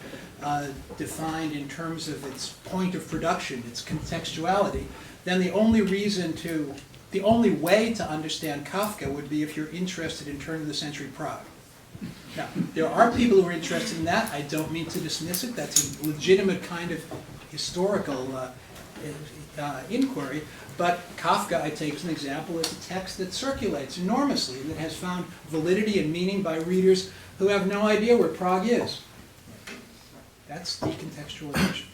defined in terms of its point of production, its contextuality, then the only way to understand Kafka would be if you're interested in turn-of-the-century Prague. Now, there are people who are interested in that. I don't mean to dismiss it. That's a legitimate kind of historical inquiry. But Kafka, I take as an example, is a text that circulates enormously, that has found validity and meaning by readers who have no idea where Prague is. That's decontextualization.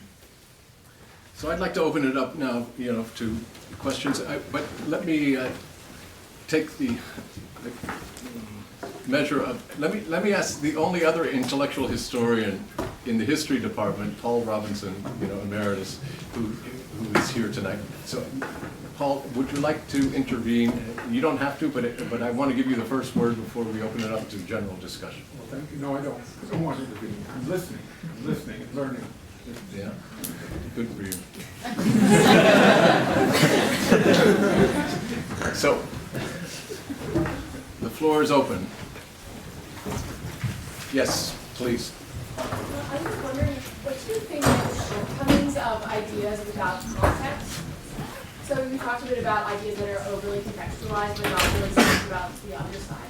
So I'd like to open it up now, to questions. But let me take the measure of. Let me ask the only other intellectual historian in the history department, Paul Robinson, emeritus, who is here tonight. So, Paul, would you like to intervene? You don't have to, but I want to give you the first word before we open it up to general discussion. Well, thank you. No, I don't. I don't want to intervene. I'm listening and learning. Yeah, good for you. So, the floor is open. Yes, please. I was wondering, what do you think of the shortcomings of ideas without context? So you talked a bit about ideas that are overly contextualized, but not really thinking about the other side.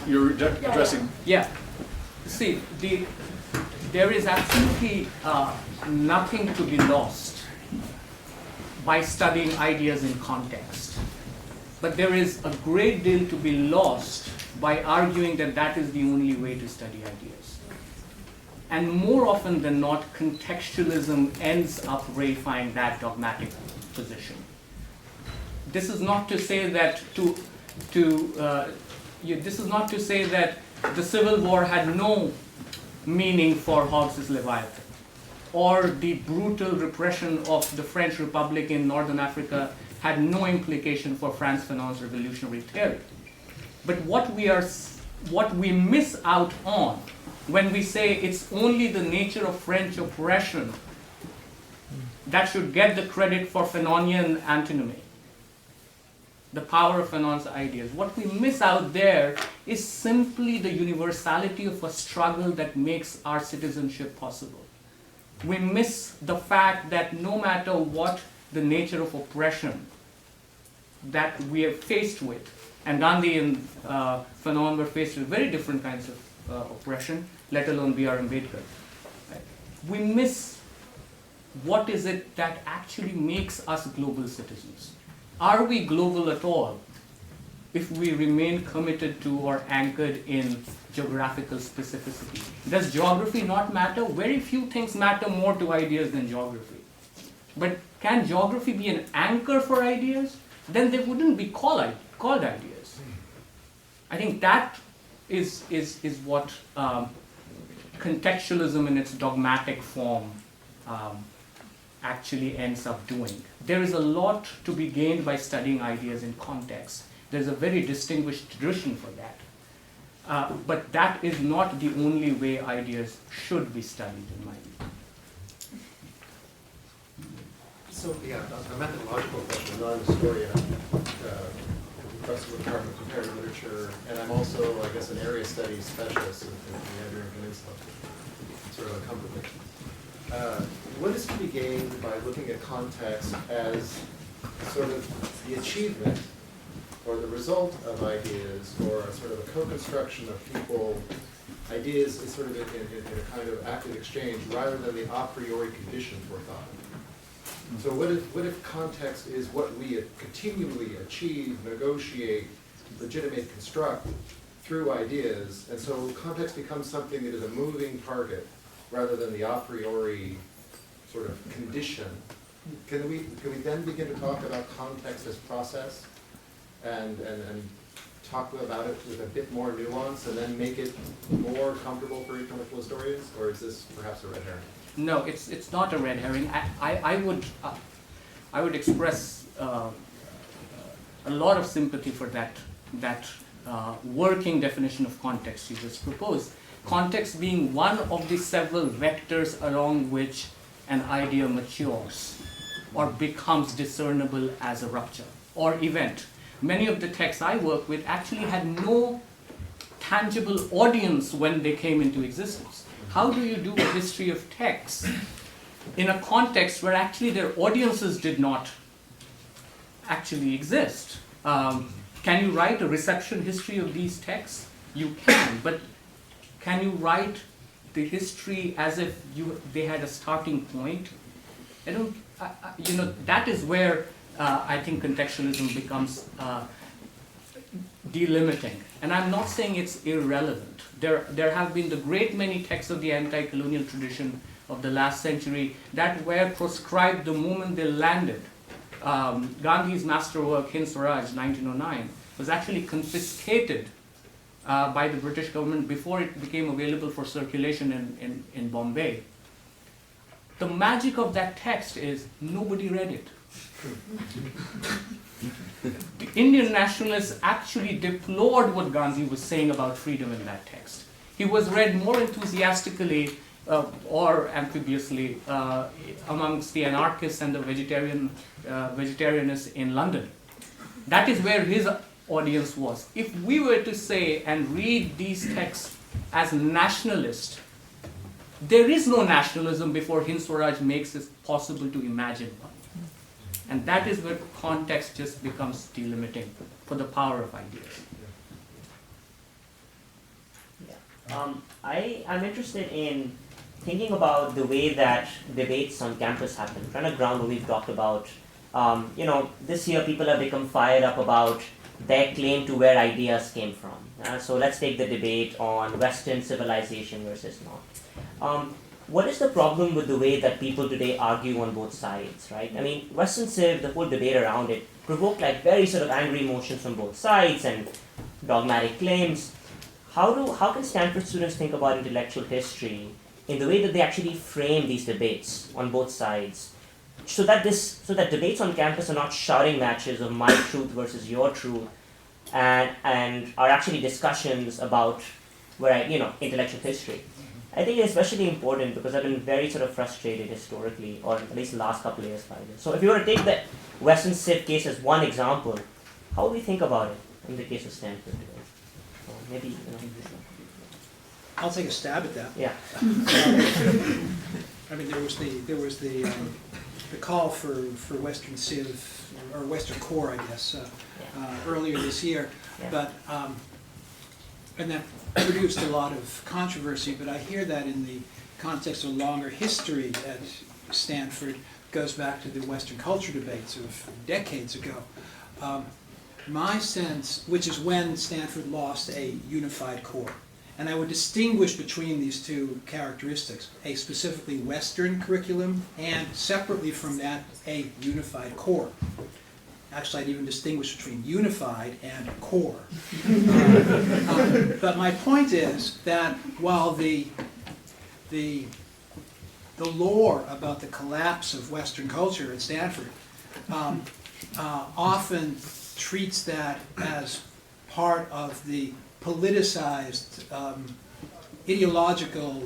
You're addressing. Yeah. See, there is absolutely nothing to be lost by studying ideas in context. But there is a great deal to be lost by arguing that that is the only way to study ideas. And more often than not, contextualism ends up ratifying that dogmatic position. This is not to say that this is not to say that the Civil War had no meaning for Hobbes' Leviathan, or the brutal repression of the French Republic in Northern Africa had no implication for Frantz Fanon's revolutionary theory. But what we miss out on when we say it's only the nature of French oppression that should get the credit for Fanonian antinomy, the power of Fanon's ideas. What we miss out there is simply the universality of a struggle that makes our citizenship possible. We miss the fact that no matter what the nature of oppression that we are faced with, and Gandhi and Fanon were faced with very different kinds of oppression, let alone B.R. Ambedkar. Right? We miss what is it that actually makes us global citizens. Are we global at all if we remain committed to or anchored in geographical specificity? Does geography not matter? Very few things matter more to ideas than geography. But can geography be an anchor for ideas? Then they wouldn't be called ideas. I think that is what contextualism in its dogmatic form actually ends up doing. There is a lot to be gained by studying ideas in context. There's a very distinguished tradition for that. But that is not the only way ideas should be studied, in my view. So, yeah, a methodological question. I'm not a historian. I'm professor with the Department of Comparative Literature, and I'm also, I guess, an area studies specialist in the Iberian Peninsula. Sort of a compliment. What is to be gained by looking at context as sort of the achievement or the result of ideas, or a sort of a co-construction of people, ideas is sort of in a kind of active exchange rather than the a priori condition for thought? So what if context is what we continually achieve, negotiate, legitimate, construct through ideas, and so context becomes something that is a moving target rather than the a priori sort of condition? Can we then begin to talk about context as process and talk about it with a bit more nuance and then make it more comfortable for intellectual historians, or is this perhaps a red herring? No, it's not a red herring. I would express a lot of sympathy for that working definition of context you just proposed. Context being one of the several vectors along which an idea matures or becomes discernible as a rupture or event. Many of the texts I work with actually had no tangible audience when they came into existence. How do you do a history of texts in a context where actually their audiences did not actually exist. Can you write a reception history of these texts? You can, but can you write the history as if they had a starting point? That is where I think contextualism becomes delimiting. And I'm not saying it's irrelevant. There have been the great many texts of the anti-colonial tradition of the last century that were proscribed the moment they landed. Gandhi's masterwork, Hind Swaraj, 1909, was actually confiscated by the British government before it became available for circulation in Bombay. The magic of that text is nobody read it. The Indian nationalists actually deplored what Gandhi was saying about freedom in that text. He was read more enthusiastically or amphibiously amongst the anarchists and the vegetarianists in London. That is where his audience was. If we were to say and read these texts as nationalist, there is no nationalism before Hind Swaraj makes it possible to imagine one. And that is where context just becomes delimiting for the power of ideas. I'm interested in thinking about the way that debates on campus happen, trying to ground what we've talked about. This year people have become fired up about their claim to where ideas came from. So let's take the debate on Western civilization versus not. What is the problem with the way that people today argue on both sides, right? I mean, Western Civ, the whole debate around it, provoked like very sort of angry emotions from both sides and dogmatic claims. How can Stanford students think about intellectual history in the way that they actually frame these debates on both sides, so that debates on campus are not shouting matches of my truth versus your truth, and are actually discussions about intellectual history? I think it's especially important because I've been very sort of frustrated historically, or at least the last couple of years, 5 years. So if you were to take the Western Civ case as one example, how would we think about it in the case of Stanford today? Maybe, I'll take a stab at that. Yeah. I mean, there was the call for Western Civ, or Western Core, I guess, earlier this year. Yeah. But and that produced a lot of controversy, but I hear that in the context of longer history at Stanford, goes back to the Western culture debates of decades ago. My sense, which is when Stanford lost a unified core, and I would distinguish between these two characteristics, a specifically Western curriculum and separately from that, a unified core. Actually, I'd even distinguish between unified and core. But my point is that while the lore about the collapse of Western culture at Stanford often treats that as part of the politicized, ideological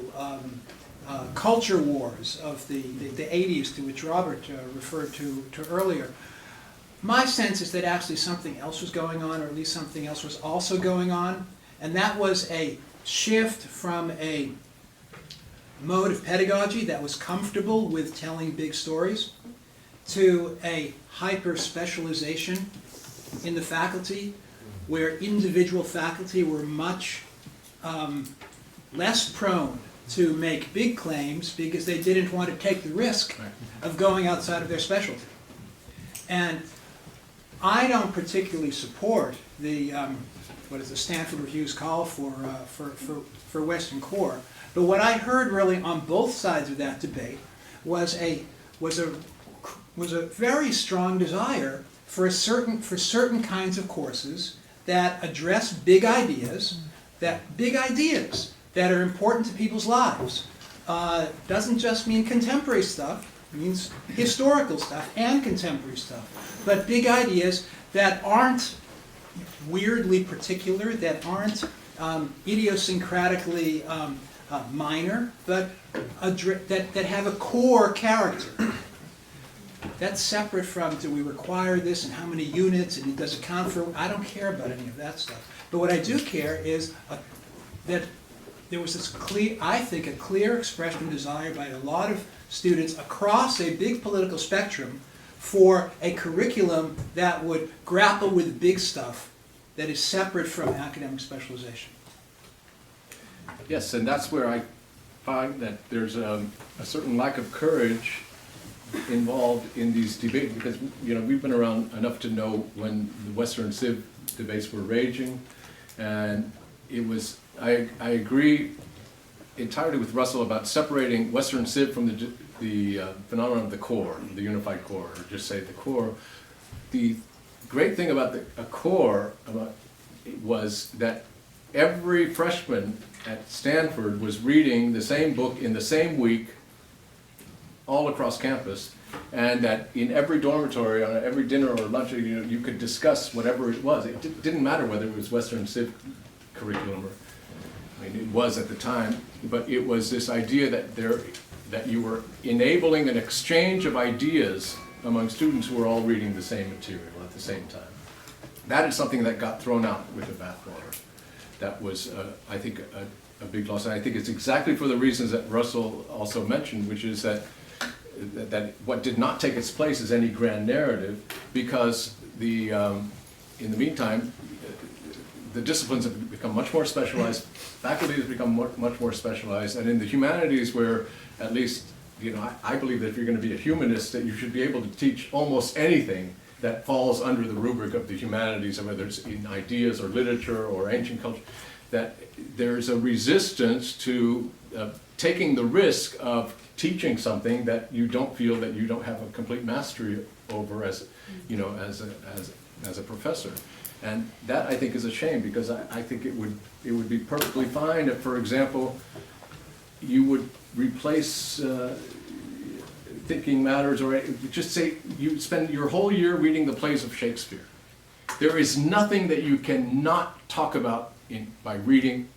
culture wars of the 80s, to which Robert referred to earlier. My sense is that actually something else was going on, or at least something else was also going on, and that was a shift from a mode of pedagogy that was comfortable with telling big stories to a hyper-specialization in the faculty, where individual faculty were much less prone to make big claims because they didn't want to take the risk of going outside of their specialty. And I don't particularly support the the Stanford Review's call for Western Core. But what I heard really on both sides of that debate was a very strong desire for certain kinds of courses that address big ideas that are important to people's lives. Doesn't just mean contemporary stuff, it means historical stuff and contemporary stuff. But big ideas that aren't weirdly particular, that aren't idiosyncratically minor, but that have a core character. That's separate from, do we require this and how many units and does it count for, I don't care about any of that stuff. But what I do care is that there was this clear, I think, a clear expression of desire by a lot of students across a big political spectrum for a curriculum that would grapple with big stuff that is separate from academic specialization. Yes, and that's where I find that there's a certain lack of courage involved in these debates, because we've been around enough to know when the Western Civ debates were raging, and it was, I agree entirely with Russell about separating Western Civ from the phenomenon of the core, the unified core, or just say the core. The great thing about a core was that every freshman at Stanford was reading the same book in the same week all across campus, and that in every dormitory, on every dinner or lunch, you could discuss whatever it was. It didn't matter whether it was Western Civ curriculum, or, I mean, it was at the time, but it was this idea that you were enabling an exchange of ideas among students who were all reading the same material at the same time. That is something that got thrown out with the bathwater. That was, I think, a big loss. And I think it's exactly for the reasons that Russell also mentioned, which is that what did not take its place is any grand narrative, because in the meantime, the disciplines have become much more specialized, faculty has become much more specialized, and in the humanities, where at least, I believe that if you're going to be a humanist, that you should be able to teach almost anything that falls under the rubric of the humanities, whether it's in ideas or literature or ancient culture, that there's a resistance to taking the risk of teaching something that you don't feel that you don't have a complete mastery over as a professor. And that, I think, is a shame, because I think it would be perfectly fine if, for example, you would replace thinking matters, or just say you spend your whole year reading the plays of Shakespeare. There is nothing that you cannot talk about by reading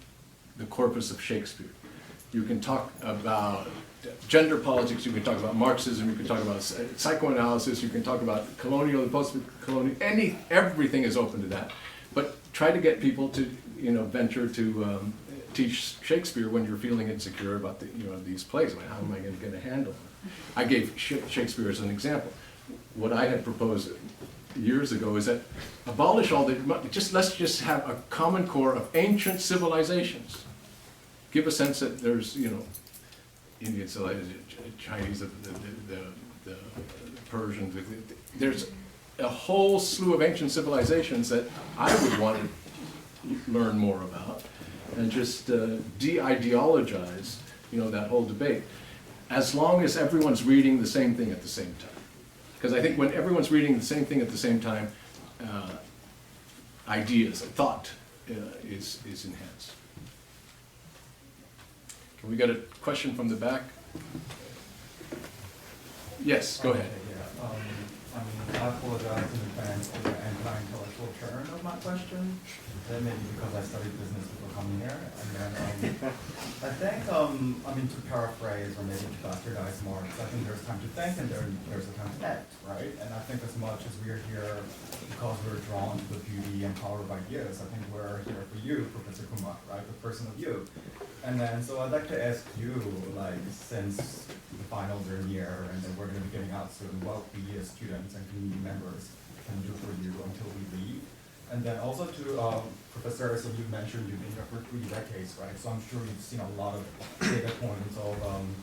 the corpus of Shakespeare. You can talk about gender politics, you can talk about Marxism, you can talk about psychoanalysis, you can talk about colonial and post-colonial, everything is open to that. But try to get people to venture to teach Shakespeare when you're feeling insecure about these plays. I mean, how am I going to get a handle on it? I gave Shakespeare as an example. What I had proposed years ago is that abolish all let's just have a common core of ancient civilizations. Give a sense that there's Indian civilization, Chinese, the Persians. There's a whole slew of ancient civilizations that I would want to learn more about, and just de-ideologize, that whole debate, as long as everyone's reading the same thing at the same time. Because I think when everyone's reading the same thing at the same time, ideas, thought is enhanced. Can we get a question from the back? Yes, go ahead. I apologize in advance for the anti-intellectual turn of my question. That may be because I studied business before coming here. And then I think, to paraphrase or maybe to bastardize Marx, I think there's time to think and there's a time to act, right? And I think as much as we're here because we're drawn to the beauty and power of ideas, I think we're here for you, Professor Kumar, right? The person of you. And then, so I'd like to ask you, since the finals are near and then we're going to be getting out soon, what we as students and community members can do for you until we leave. And then also to Professor, so you mentioned you've been here for 3 decades, right? So I'm sure you've seen a lot of data points of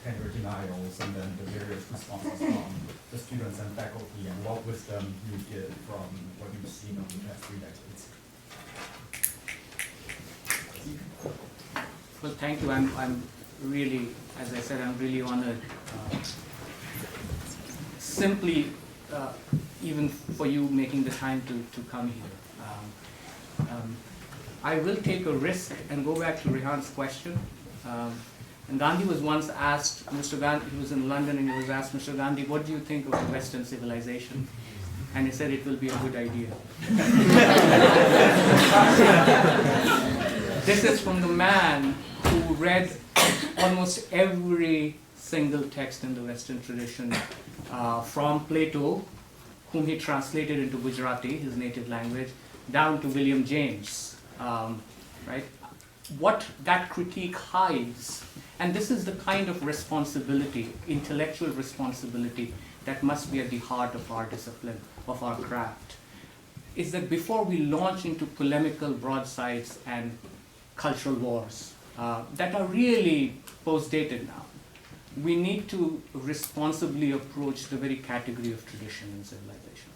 tenure denials and then the various responses from the students and faculty, and what wisdom you get from what you've seen over the past 3 decades. Well, thank you. I'm really, as I said, I'm really honored. Simply, even for you making the time to come here. I will take a risk and go back to Rehan's question. And Gandhi was once asked, Mr. Gandhi, he was in London and he was asked, Mr. Gandhi, what do you think of Western civilization? And he said it will be a good idea. This is from the man who read almost every single text in the Western tradition, from Plato, whom he translated into Gujarati, his native language, down to William James, right? What that critique hides And this is the kind of responsibility, intellectual responsibility, that must be at the heart of our discipline, of our craft, is that before we launch into polemical broadsides and cultural wars that are really post-dated now, we need to responsibly approach the very category of tradition and civilization.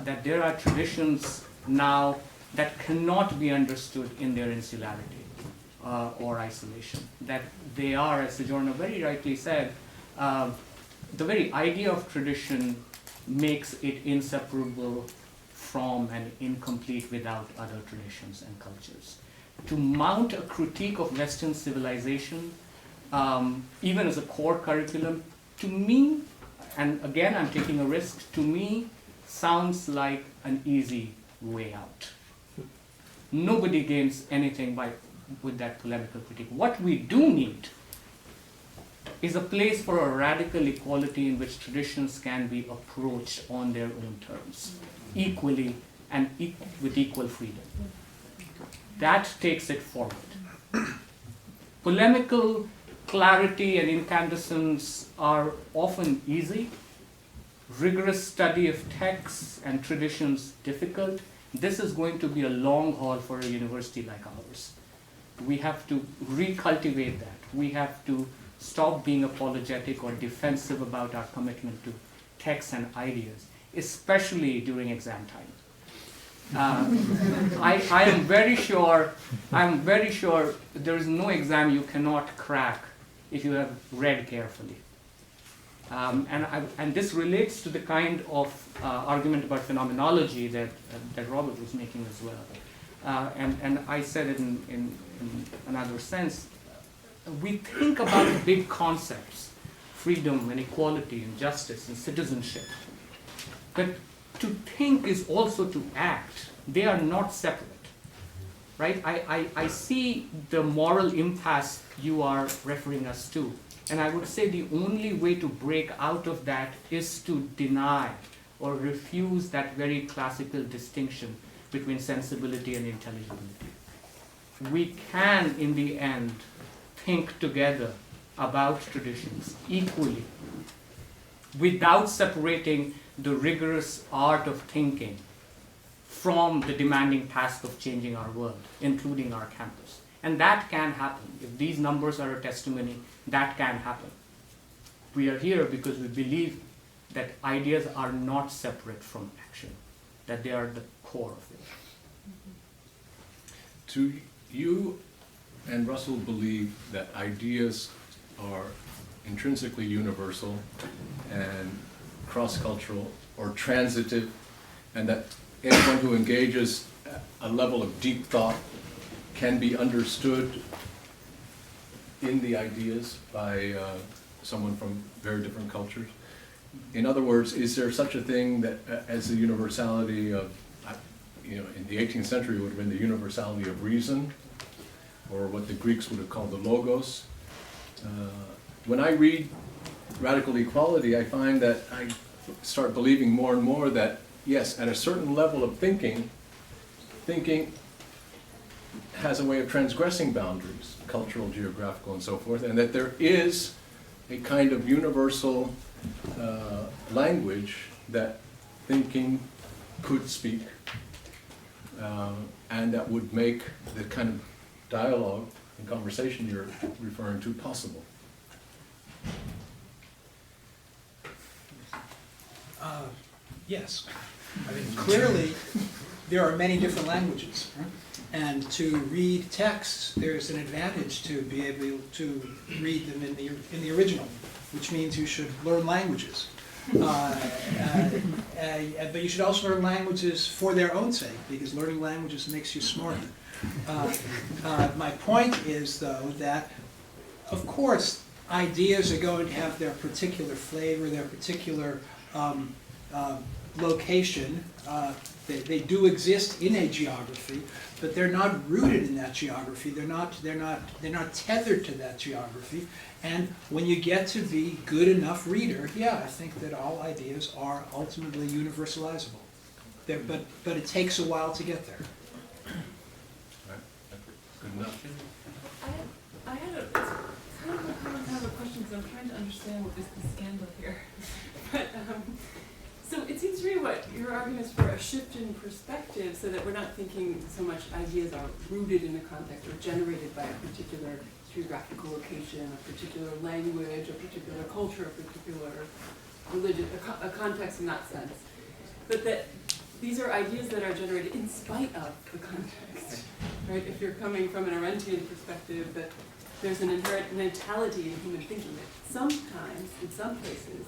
That there are traditions now that cannot be understood in their insularity or isolation. That they are, as Sojourner very rightly said, the very idea of tradition makes it inseparable from and incomplete without other traditions and cultures. To mount a critique of Western civilization, even as a core curriculum, to me, and again I'm taking a risk, to me sounds like an easy way out. Nobody gains anything with that polemical critique. What we do need is a place for a radical equality in which traditions can be approached on their own terms, equally and with equal freedom. That takes it forward. Polemical clarity and incandescence are often easy, rigorous study of texts and traditions difficult. This is going to be a long haul for a university like ours. We have to recultivate that. We have to stop being apologetic or defensive about our commitment to texts and ideas, especially during exam time. I am very sure there is no exam you cannot crack if you have read carefully. And this relates to the kind of argument about phenomenology that Robert was making as well. And I said it in another sense. We think about big concepts, freedom and equality and justice and citizenship. But to think is also to act. They are not separate, right? I see the moral impasse you are referring us to. And I would say the only way to break out of that is to deny or refuse that very classical distinction between sensibility and intelligibility. We can, in the end, think together about traditions equally without separating the rigorous art of thinking from the demanding task of changing our world, including our campus. And that can happen. If these numbers are a testimony, that can happen. We are here because we believe that ideas are not separate from action, that they are the core of it. Do you and Russell believe that ideas are intrinsically universal and cross-cultural or transitive, and that anyone who engages a level of deep thought can be understood in the ideas by someone from very different cultures? In other words, is there such a thing that as the universality of, in the 18th century would have been the universality of reason, or what the Greeks would have called the logos? When I read radical equality, I find that I start believing more and more that, yes, at a certain level of thinking has a way of transgressing boundaries, cultural, geographical, and so forth, and that there is a kind of universal language that thinking could speak, and that would make the kind of dialogue and conversation you're referring to possible. Yes. I mean, clearly, there are many different languages. Right? And to read texts, there's an advantage to be able to read them in the original, which means you should learn languages. But you should also learn languages for their own sake, because learning languages makes you smarter. My point is, though, that, of course, ideas are going to have their particular flavor, their particular location. They do exist in a geography, but they're not rooted in that geography. They're not tethered to that geography. And when you get to be good enough reader, yeah, I think that all ideas are ultimately universalizable. But it takes a while to get there. Right. Good enough. I had a because I'm trying to understand what is the scandal here. But, so it seems to me what your argument is for a shift in perspective so that we're not thinking so much ideas are rooted in a context or generated by a particular geographical location, a particular language, a particular culture, a particular religion, a context in that sense. But that these are ideas that are generated in spite of the context, right? If you're coming from an Arendtian perspective, that there's an inherent mentality in human thinking that sometimes, in some places,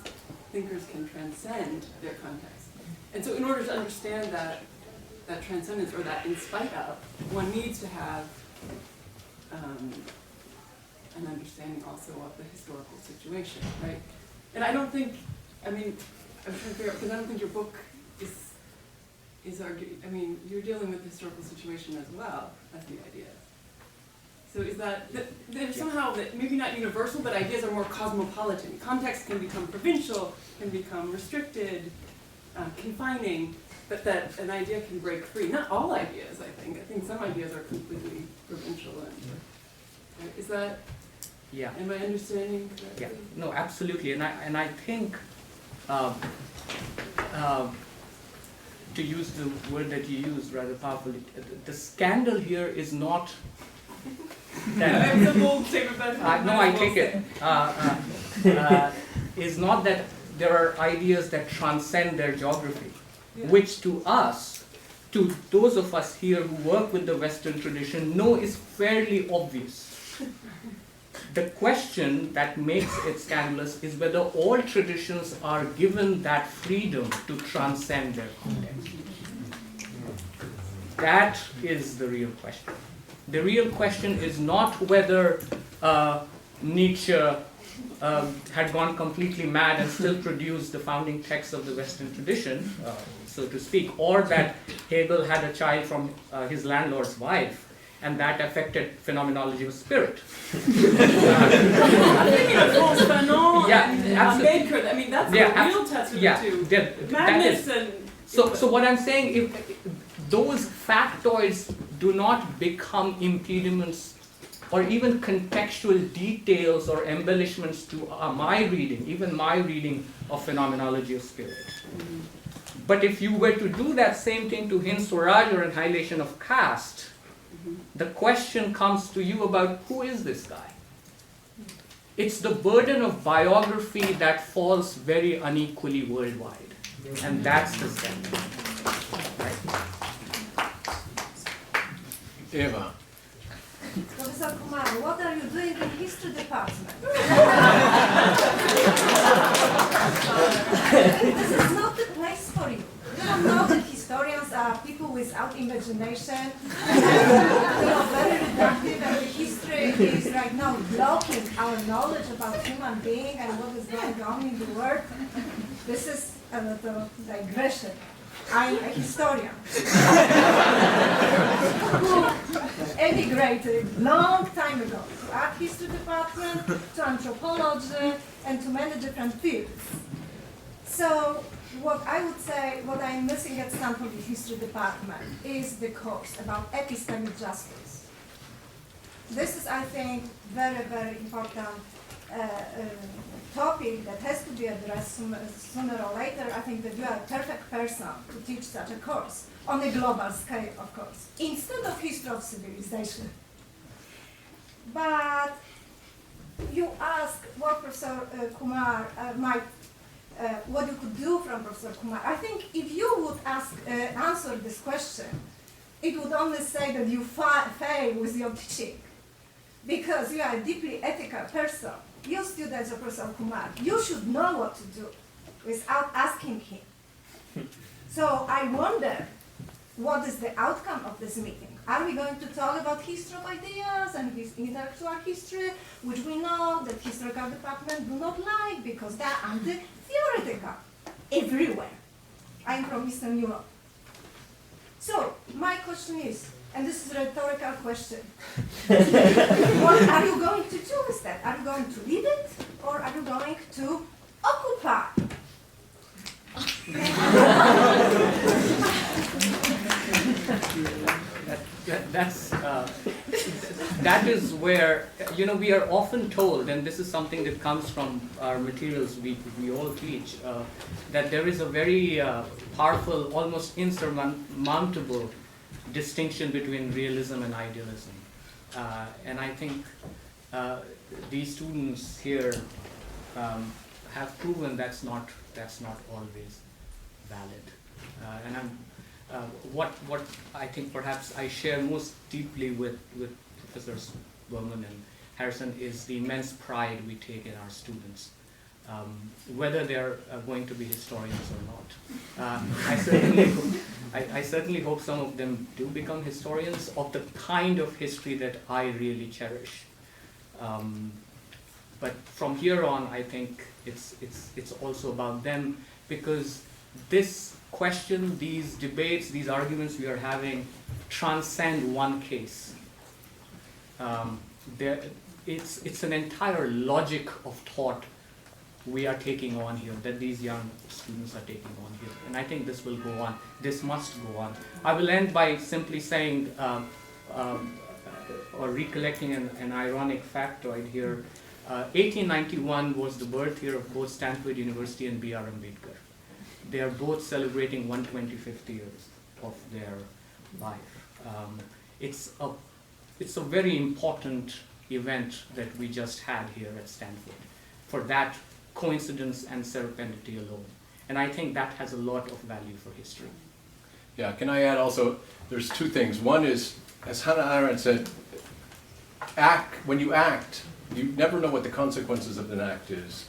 thinkers can transcend their context. And so in order to understand that transcendence, or that in spite of, one needs to have an understanding also of the historical situation, right? And I don't think, I mean, I'm trying to figure out, because I don't think your book is arguing, I mean, you're dealing with the historical situation as well as the idea. So is that there's somehow, that maybe not universal, but ideas are more cosmopolitan. Context can become provincial, can become restricted, confining, but that an idea can break free. Not all ideas, I think. I think some ideas are completely provincial. And, is that, Yeah. am I understanding correctly? Yeah, no, absolutely. And I think, to use the word that you used rather powerfully, the scandal here is not that, It's a bold statement, but no, I take it, is not that there are ideas that transcend their geography, Yeah. which to us, to those of us here who work with the Western tradition, know is fairly obvious. The question that makes it scandalous is whether all traditions are given that freedom to transcend their context. That is the real question. The real question is not whether Nietzsche had gone completely mad and still produced the founding text of the Western tradition, so to speak, or that Hegel had a child from his landlord's wife, and that affected phenomenology of spirit. I'm thinking of Franz Fanon and absolutely. Baker. I mean, that's Yeah, the real test of the two. that Madness is, and... so what I'm saying, if those factoids do not become impediments or even contextual details or embellishments to my reading, even my reading of phenomenology of spirit. Mm-hmm. But if you were to do that same thing to Hind Swaraj or Annihilation of Caste, the question comes to you about who is this guy? It's the burden of biography that falls very unequally worldwide. And that's the scandal. Right? Eva. Professor Kumar, what are you doing in history department? This is not the place for you. You don't know that historians are people without imagination. They are very reductive, and the history is right now blocking our knowledge about human being and what is going on in the world. This is a little digression. I'm a historian who emigrated long time ago to art history department, to anthropology, and to many different fields. So what I would say, what I'm missing at Stanford history department is the course about epistemic justice. This is, I think, very, very important topic that has to be addressed sooner or later. I think that you are a perfect person to teach such a course, on a global scale, of course, instead of history of civilization. But you ask what Professor Kumar what you could do from Professor Kumar. I think if you would answer this question, it would only say that you fail with your teaching, because you are a deeply ethical person. You students of Professor Kumar, you should know what to do without asking him. So I wonder, what is the outcome of this meeting? Are we going to talk about history of ideas and intellectual history, which we know that historical departments do not like because they are anti-theoretical everywhere. I'm from Eastern Europe. So my question is, and this is a rhetorical question, what are you going to do with that? Are you going to leave it, or are you going to occupy? that is where, we are often told, and this is something that comes from our materials we all teach, that there is a very powerful, almost insurmountable distinction between realism and idealism. And I think these students here have proven that's not always valid. And what I think perhaps I share most deeply with Professors Berman and Harrison is the immense pride we take in our students, whether they're going to be historians or not. I certainly hope some of them do become historians of the kind of history that I really cherish. But from here on, I think it's also about them, because this question, these debates, these arguments we are having transcend one case. It's an entire logic of thought we are taking on here, that these young students are taking on here. And I think this will go on. This must go on. I will end by simply saying, or recollecting an ironic factoid here. 1891 was the birth year of both Stanford University and B.R. Ambedkar. They are both celebrating 125th years of their life. It's a very important event that we just had here at Stanford, for that coincidence and serendipity alone. And I think that has a lot of value for history. Yeah, can I add also, there's two things. One is, as Hannah Arendt said, when you act, you never know what the consequences of an act is.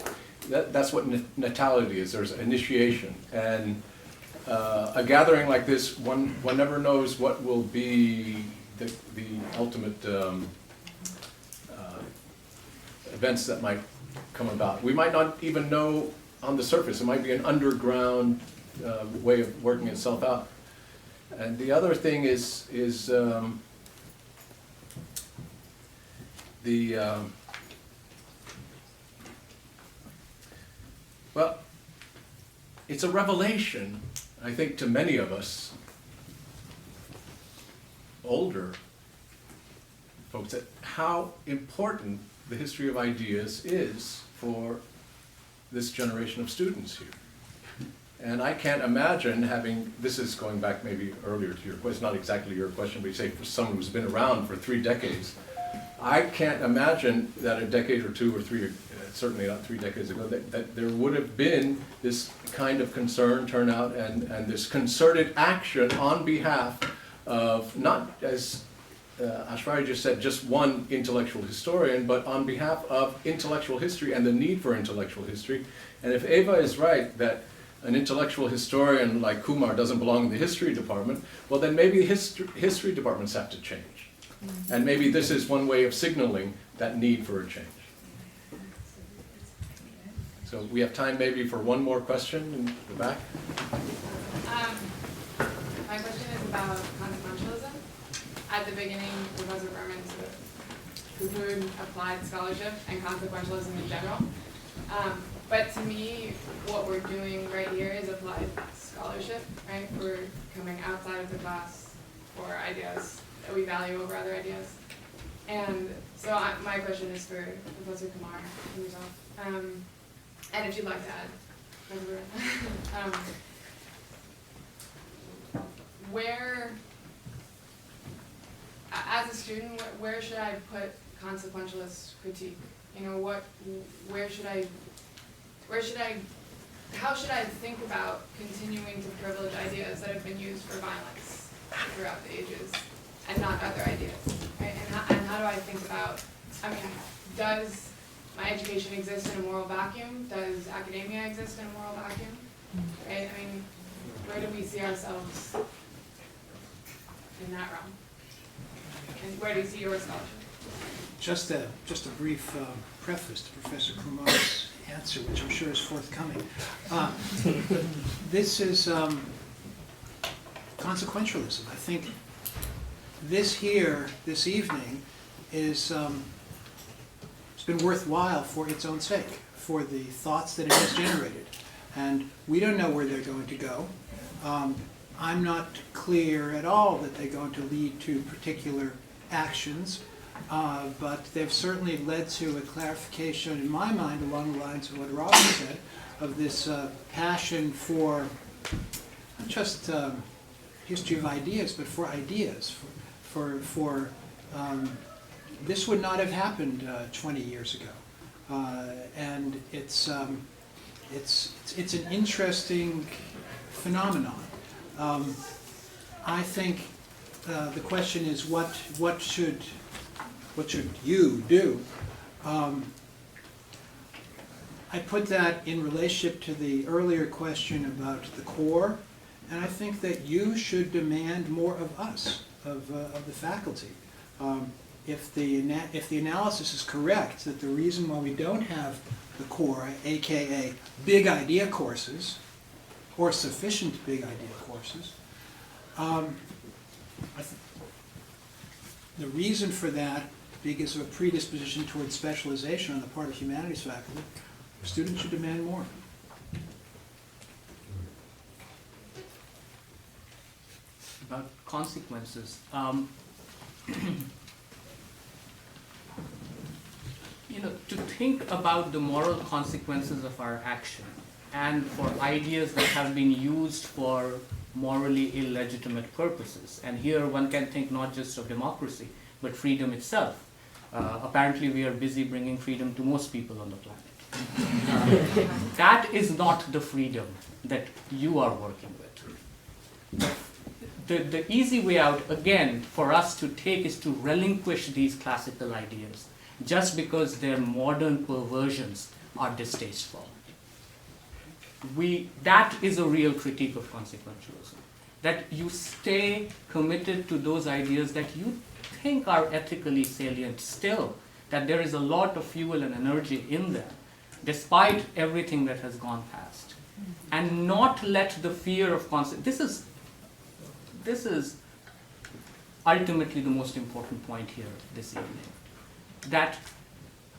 That's what natality is. There's initiation. And a gathering like this, one never knows what will be the ultimate events that might come about. We might not even know on the surface. It might be an underground way of working itself out. And the other thing is well, it's a revelation, I think, to many of us, older folks, that how important the history of ideas is for this generation of students here. And I can't imagine having, this is going back maybe earlier to your question, not exactly your question, but you say for someone who's been around for 3 decades, I can't imagine that a decade or 2 or 3, certainly not 3 decades ago, that there would have been this kind of concern, turnout, and this concerted action on behalf of, not as Aishwary just said, just one intellectual historian, but on behalf of intellectual history and the need for intellectual history. And if Eva is right that an intellectual historian like Kumar doesn't belong in the history department, well then maybe history departments have to change. And maybe this is one way of signaling that need for a change. So we have time maybe for one more question in the back. My question is about consequentialism. At the beginning, Professor Berman sort of poo-pooed applied scholarship and consequentialism in general. But to me, what we're doing right here is applied scholarship, right? We're coming outside of the class for ideas that we value over other ideas. And so my question is for Professor Kumar and yourself. And if you'd like to add, where, as a student, where should I put consequentialist critique? You know, how should I think about continuing to privilege ideas that have been used for violence throughout the ages and not other ideas, right? And how do I think about, I mean, does my education exist in a moral vacuum? Does academia exist in a moral vacuum? Right? I mean, where do we see ourselves in that realm? And where do you see your scholarship? Just a brief preface to Professor Kumar's answer, which I'm sure is forthcoming. This is consequentialism. I think this here, this evening, is it's been worthwhile for its own sake, for the thoughts that it has generated. And we don't know where they're going to go. I'm not clear at all that they're going to lead to particular actions. but they've certainly led to a clarification in my mind along the lines of what Robin said, of this passion for not just history of ideas, but for ideas. This would not have happened 20 years ago, and it's an interesting phenomenon. I think the question is what should you do? I put that in relationship to the earlier question about the core, and I think that you should demand more of us, of the faculty. If the analysis is correct, that the reason why we don't have the core, aka big idea courses, or sufficient big idea courses, the reason for that, because of a predisposition towards specialization on the part of humanities faculty, students should demand more. About consequences. To think about the moral consequences of our action and for ideas that have been used for morally illegitimate purposes. And here one can think not just of democracy, but freedom itself. Apparently we are busy bringing freedom to most people on the planet. That is not the freedom that you are working with. The easy way out, again, for us to take is to relinquish these classical ideas just because their modern perversions are distasteful. That is a real critique of consequentialism. That you stay committed to those ideas that you think are ethically salient still, that there is a lot of fuel and energy in them, despite everything that has gone past. And not let the fear of consequences. This is ultimately the most important point here this evening. That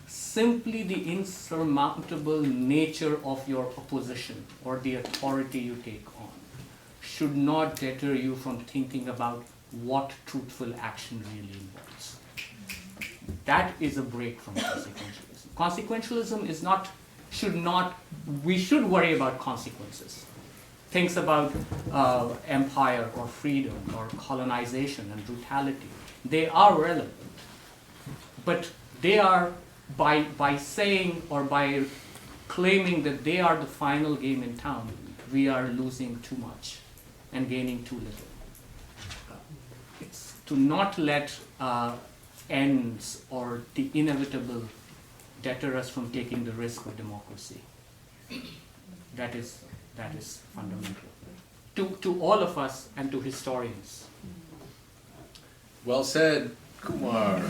simply the insurmountable nature of your opposition or the authority you take on should not deter you from thinking about what truthful action really involves. That is a break from consequentialism. Consequentialism is not, we should worry about consequences. Things about empire or freedom or colonization and brutality, they are relevant. But they are, by saying or by claiming that they are the final game in town, we are losing too much and gaining too little. It's to not let ends or the inevitable deter us from taking the risk of democracy. That is fundamental. To all of us and to historians. Well said, Kumar.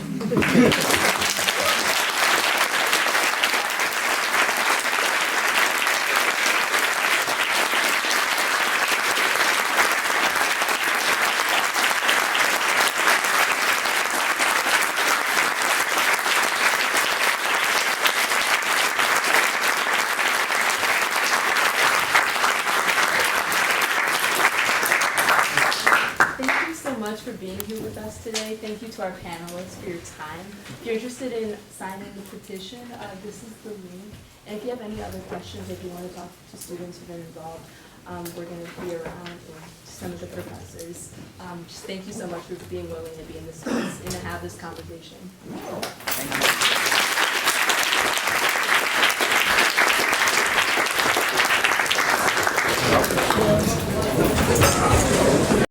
For being here with us today. Thank you to our panelists for your time. If you're interested in signing the petition, this is the link. And if you have any other questions, if you want to talk to students who've been involved, we're going to be around and some of the professors. Just thank you so much for being willing to be in this space and to have this conversation. Thank you.